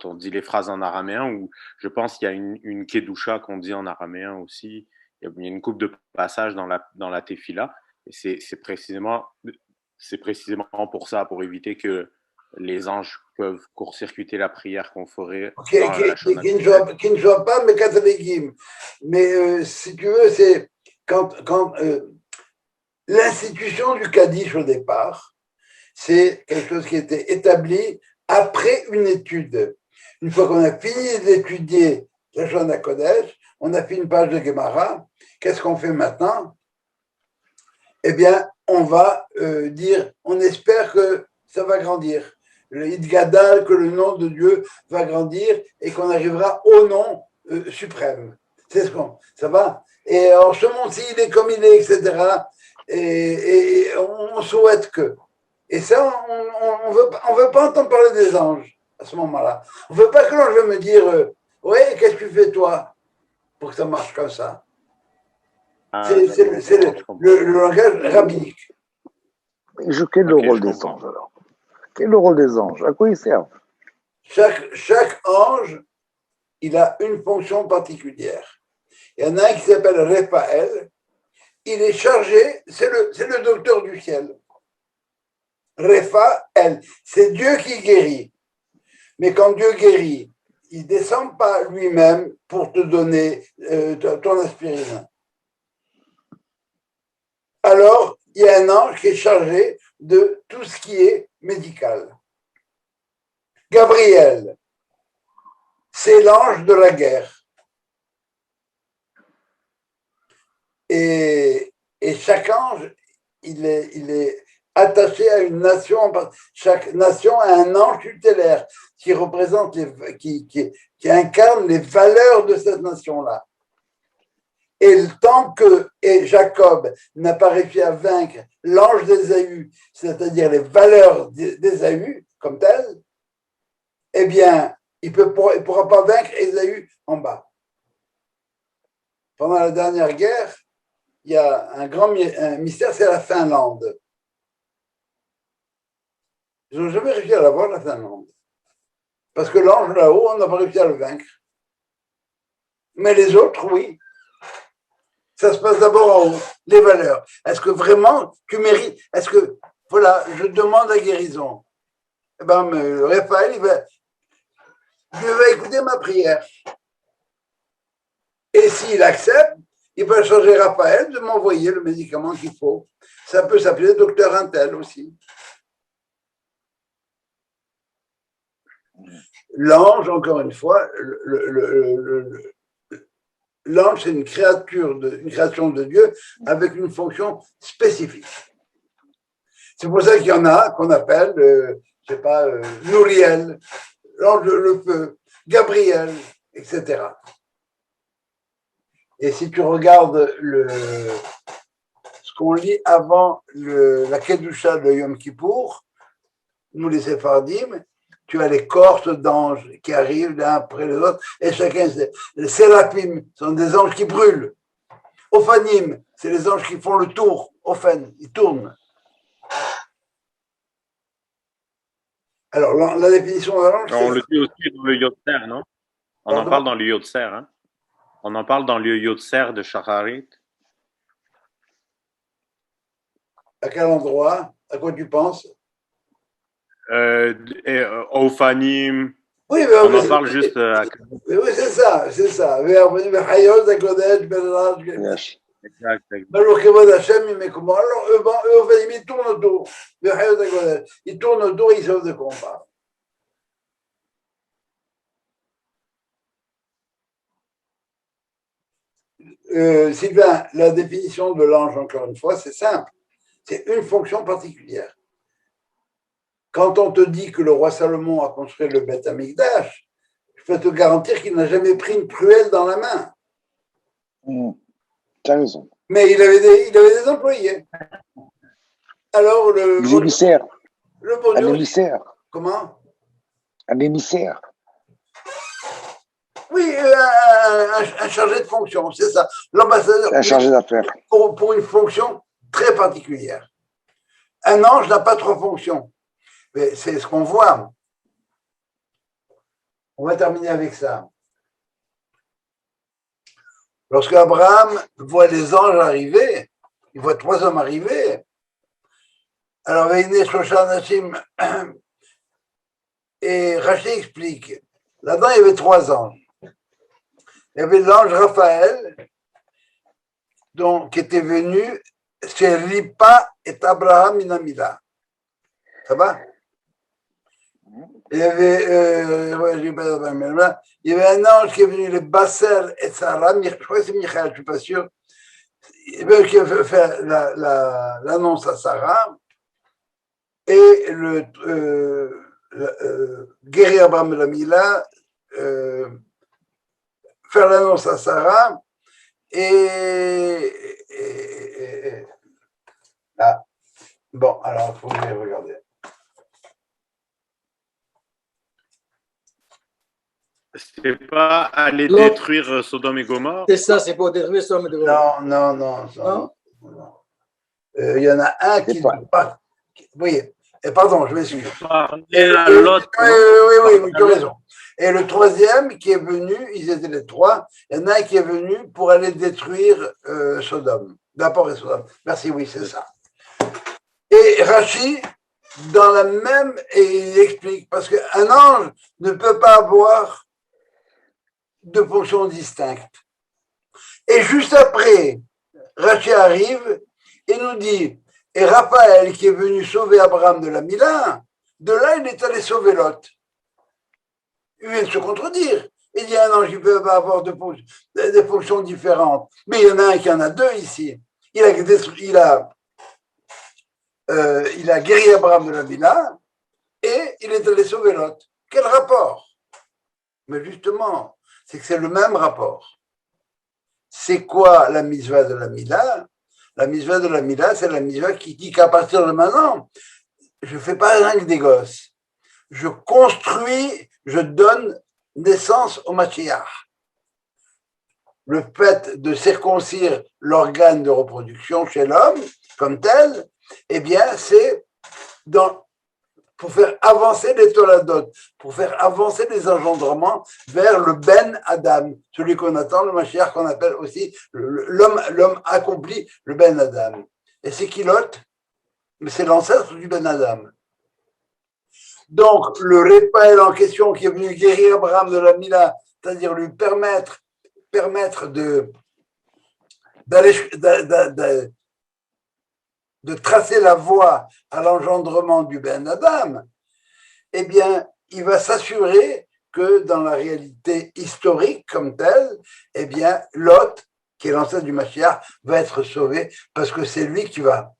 E: on dit les phrases en araméen, ou je pense qu'il y a une kedusha qu'on dit en araméen aussi, il y a une couple de passages dans la tefila, et c'est précisément pour ça, pour éviter que les anges peuvent court-circuiter la prière qu'on ferait
A: qui ne soit pas mes catholiques. Mais si tu veux, c'est quand l'institution du Kaddish au départ, c'est quelque chose qui était établi après une étude. Une fois qu'on a fini d'étudier la Shana Kodesh, on a fait une page de Gemara. Qu'est-ce qu'on fait maintenant? Eh bien, on va dire, on espère que ça va grandir. Le Idgadal, que le nom de Dieu va grandir et qu'on arrivera au nom suprême. C'est ce qu'on, ça va? Et alors, ce monde-ci, il est comme il est, etc. Et on souhaite que. Et ça, on veut pas entendre parler des anges à ce moment-là. On veut pas que l'ange me dire, ouais, qu'est-ce que tu fais toi pour que ça marche comme ça. C'est le langage rabbinique.
B: Quel est le rôle des anges alors? Quel est le rôle des anges? À quoi ils servent?
A: Chaque ange, il a une fonction particulière. Il y en a un qui s'appelle Raphaël. Il est chargé, c'est le docteur du ciel. Raphaël, c'est Dieu qui guérit. Mais quand Dieu guérit, il ne descend pas lui-même pour te donner ton aspirine. Alors, il y a un ange qui est chargé de tout ce qui est médical. Gabriel, c'est l'ange de la guerre. Et chaque ange, il est attaché à une nation. Chaque nation a un ange tutélaire qui représente, qui incarne les valeurs de cette nation-là. Et tant que Jacob n'a pas réussi à vaincre l'ange d'Ésaü, c'est-à-dire les valeurs d'Ésaü comme telles, eh bien, il ne pourra pas vaincre Ésaü en bas. Pendant la dernière guerre, il y a un mystère, c'est la Finlande. Ils n'ont jamais réussi à l'avoir, la Finlande. Parce que l'ange là-haut, on n'a pas réussi à le vaincre. Mais les autres, oui. Ça se passe d'abord en haut, les valeurs. Est-ce que vraiment tu mérites? Est-ce que, voilà, je demande la guérison? Eh bien, Raphaël, Dieu va écouter ma prière. Et s'il accepte, il peut changer Raphaël de m'envoyer le médicament qu'il faut. Ça peut s'appeler docteur Intel aussi. L'ange, encore une fois, l'ange, c'est une création de Dieu avec une fonction spécifique. C'est pour ça qu'il y en a qu'on appelle, je sais pas, Nouriel, l'ange le feu, Gabriel, etc. Et si tu regardes ce qu'on lit avant la Kedusha de Yom Kippour, nous les Sephardim, tu as les cohortes d'anges qui arrivent l'un après les autres, et chacun, les Séraphim sont des anges qui brûlent. Ophanim, c'est les anges qui font le tour. Ophan, ils tournent. Alors, la définition de l'ange,
E: on le dit aussi dans le Yotzer, non? On en parle dans le Yotzer, hein? On en parle dans le Yotzer de Shacharit.
A: À quel endroit? À quoi tu penses?
E: Ophanim.
A: Oui, mais
E: on en parle juste à...
A: Oui, c'est ça, c'est ça.
E: Exact, exact.
A: Alors, eux, ils tournent autour. Ils tournent autour, ils savent de quoi on parle. Sylvain, la définition de l'ange, encore une fois, c'est simple. C'est une fonction particulière. Quand on te dit que le roi Salomon a construit le Beth Amikdash, je peux te garantir qu'il n'a jamais pris une truelle dans la main.
B: Tu as raison.
A: Mais il avait des employés. Alors,
B: Les émissaires.
A: bon
B: Un
A: Dieu,
B: émissaire.
A: comment?
B: Un émissaire.
A: Oui, un chargé de fonction, c'est ça. L'ambassadeur.
B: Un chargé d'affaires.
A: Pour une fonction très particulière. Un ange n'a pas trois fonctions. Mais c'est ce qu'on voit. On va terminer avec ça. Lorsque Abraham voit les anges arriver, il voit 3 hommes arriver. Alors, Veiné Shoshan Hashim, et Rachid explique. Là-dedans, il y avait 3 anges. Il y avait l'ange Raphaël, qui était venu chez Lipa et Abraham Inamida. Ça va? Il y avait un ange qui est venu, le Bassel et Sarah, je crois que c'est Michael, je ne suis pas sûr, qui a fait l'annonce à Sarah, et le guérir Abraham Lamila, faire l'annonce à Sarah, bon, alors, il faut que je regarder.
E: C'est pas aller détruire Sodome et Gomorrhe.
F: C'est ça, c'est pour détruire Sodome et Gomorrhe.
A: Non. Il y en a un qui ne pas. Oui, pardon, je m'excuse.
E: L'autre.
A: Oui, tu as raison. Et le troisième qui est venu, ils étaient les 3, il y en a un qui est venu pour aller détruire Sodome. D'abord et Sodome. Merci, oui, c'est ça. Et Rachid, dans la même, et il explique, parce qu'un ange ne peut pas avoir de fonctions distinctes. Et juste après, Rachid arrive et nous dit, et Raphaël qui est venu sauver Abraham de la Mila, de là il est allé sauver Lot. Il vient de se contredire. Il dit un ange qui peut avoir des fonctions différentes. Mais il y en a un qui en a 2 ici. Il a guéri Abraham de la Mila et il est allé sauver Lot. Quel rapport? Mais justement, c'est que c'est le même rapport. C'est quoi la mitzvah de la Mila? La mitzvah de la Mila, c'est la mitzvah qui dit qu'à partir de maintenant, je ne fais pas rien que des gosses. Je construis, je donne naissance au Mashiach. Le fait de circoncire l'organe de reproduction chez l'homme, comme tel, eh bien, c'est pour faire avancer les toladot, pour faire avancer les engendrements vers le Ben Adam, celui qu'on attend, le Mashiach qu'on appelle aussi l'homme accompli, le Ben Adam. Et c'est qui Lot? C'est l'ancêtre du Ben Adam. Donc, le Raphaël en question qui est venu guérir Abraham de la Mila, c'est-à-dire lui permettre de tracer la voie à l'engendrement du Ben Adam, eh bien, il va s'assurer que dans la réalité historique comme telle, eh bien, Lot, qui est l'ancêtre du Mashiach, va être sauvé parce que c'est lui qui va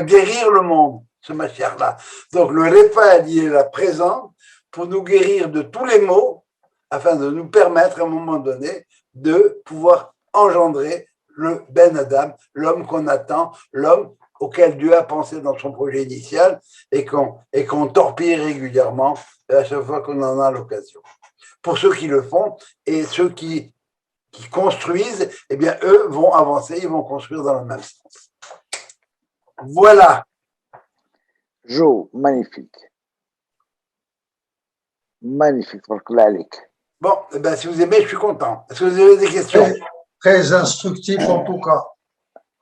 A: guérir le monde, ce Mashiach-là. Donc, le Raphaël, il est là présent pour nous guérir de tous les maux afin de nous permettre, à un moment donné, de pouvoir engendrer le Ben Adam, l'homme qu'on attend, l'homme auquel Dieu a pensé dans son projet initial et qu'on torpille régulièrement à chaque fois qu'on en a l'occasion. Pour ceux qui le font et ceux qui construisent, eh bien, eux vont avancer, ils vont construire dans le même sens. Voilà.
B: Jo, magnifique. Magnifique,
A: Bon, eh bien, si vous aimez, je suis content. Est-ce que vous avez des questions?
G: Très instructif en tout cas.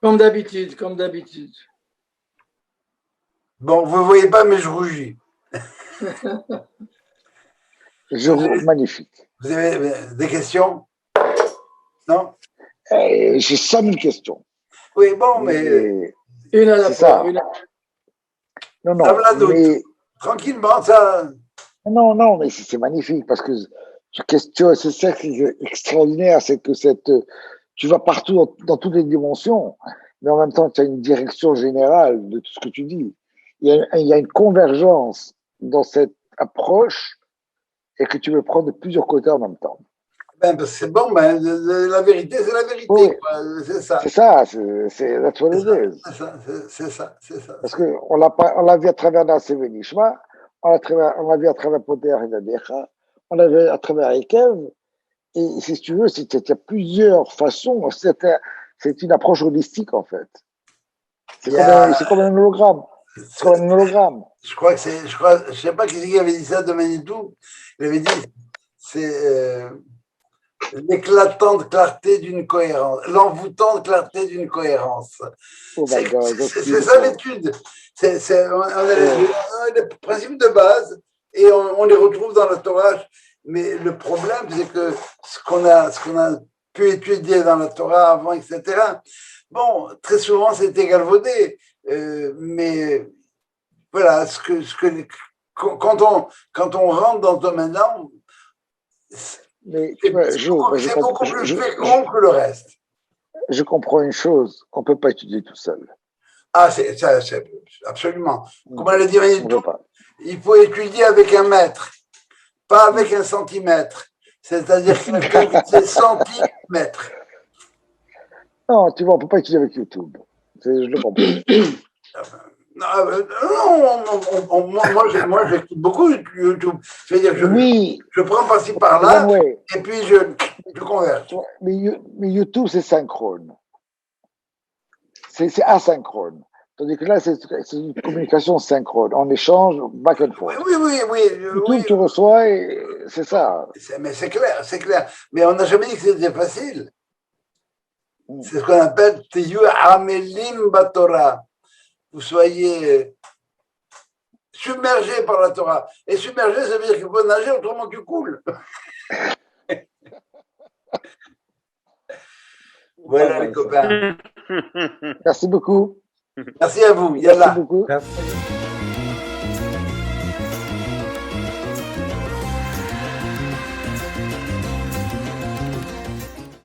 F: Comme d'habitude, comme d'habitude.
A: Bon, vous ne voyez pas, mais je rougis.
B: Magnifique.
A: Vous avez des questions? Non?
B: J'ai 5000 questions.
A: Oui, bon, mais.
F: Une à la fois.
B: Non, mais.
A: Tranquillement, ça.
B: Non, mais c'est magnifique parce que tu questionnes, c'est ça qui est extraordinaire, c'est que tu vas partout dans toutes les dimensions, mais en même temps, tu as une direction générale de tout ce que tu dis. Il y a une convergence dans cette approche et que tu veux prendre de plusieurs côtés en même temps.
A: C'est bon, la vérité, c'est la vérité.
B: Oui.
A: C'est ça.
B: C'est ça, that's what it is.
A: C'est ça.
B: Parce qu'on l'a vu à travers Nasser Benishma, on l'a vu à travers Poder et Nadecha, on l'a vu à travers Ekev, et si tu veux, il y a plusieurs façons, c'est une approche holistique en fait. C'est comme un hologramme. C'est comme un hologramme.
A: Je sais pas qui avait dit ça de Manitou. Il avait dit, c'est l'éclatante clarté d'une cohérence, l'envoûtante clarté d'une cohérence.
B: Oh
A: c'est ça l'étude. On a les principes de base et on les retrouve dans la Torah. Mais le problème, c'est que ce qu'on a pu étudier dans la Torah avant, etc., bon, très souvent, c'est galvaudé. Mais voilà, quand on rentre dans ce domaine-là, c'est beaucoup plus fécond que le reste.
B: Je comprends une chose, on ne peut pas étudier tout seul.
A: Ah, c'est absolument. Comme on l'a dit, il faut étudier avec un mètre, pas avec un centimètre. C'est-à-dire quelqu'un qui sait centimètres.
B: Non, tu vois, on ne peut pas étudier avec YouTube. Je le comprends.
A: Non, moi j'écoute beaucoup YouTube. C'est-à-dire que je prends par-ci par-là et puis je converge.
B: Mais YouTube, c'est synchrone. C'est asynchrone. Tandis que là, c'est une communication synchrone. On échange back and forth.
A: Oui.
B: YouTube, tu reçois et c'est ça.
A: Mais c'est clair. Mais on n'a jamais dit que c'était facile. C'est ce qu'on appelle Tiyu Amelim Batorah. Vous soyez submergé par la Torah. Et submergé, ça veut dire qu'il faut nager, autrement tu coules. Voilà les copains.
B: Merci beaucoup.
A: Merci à vous. Yallah.
B: Merci beaucoup.
F: Merci.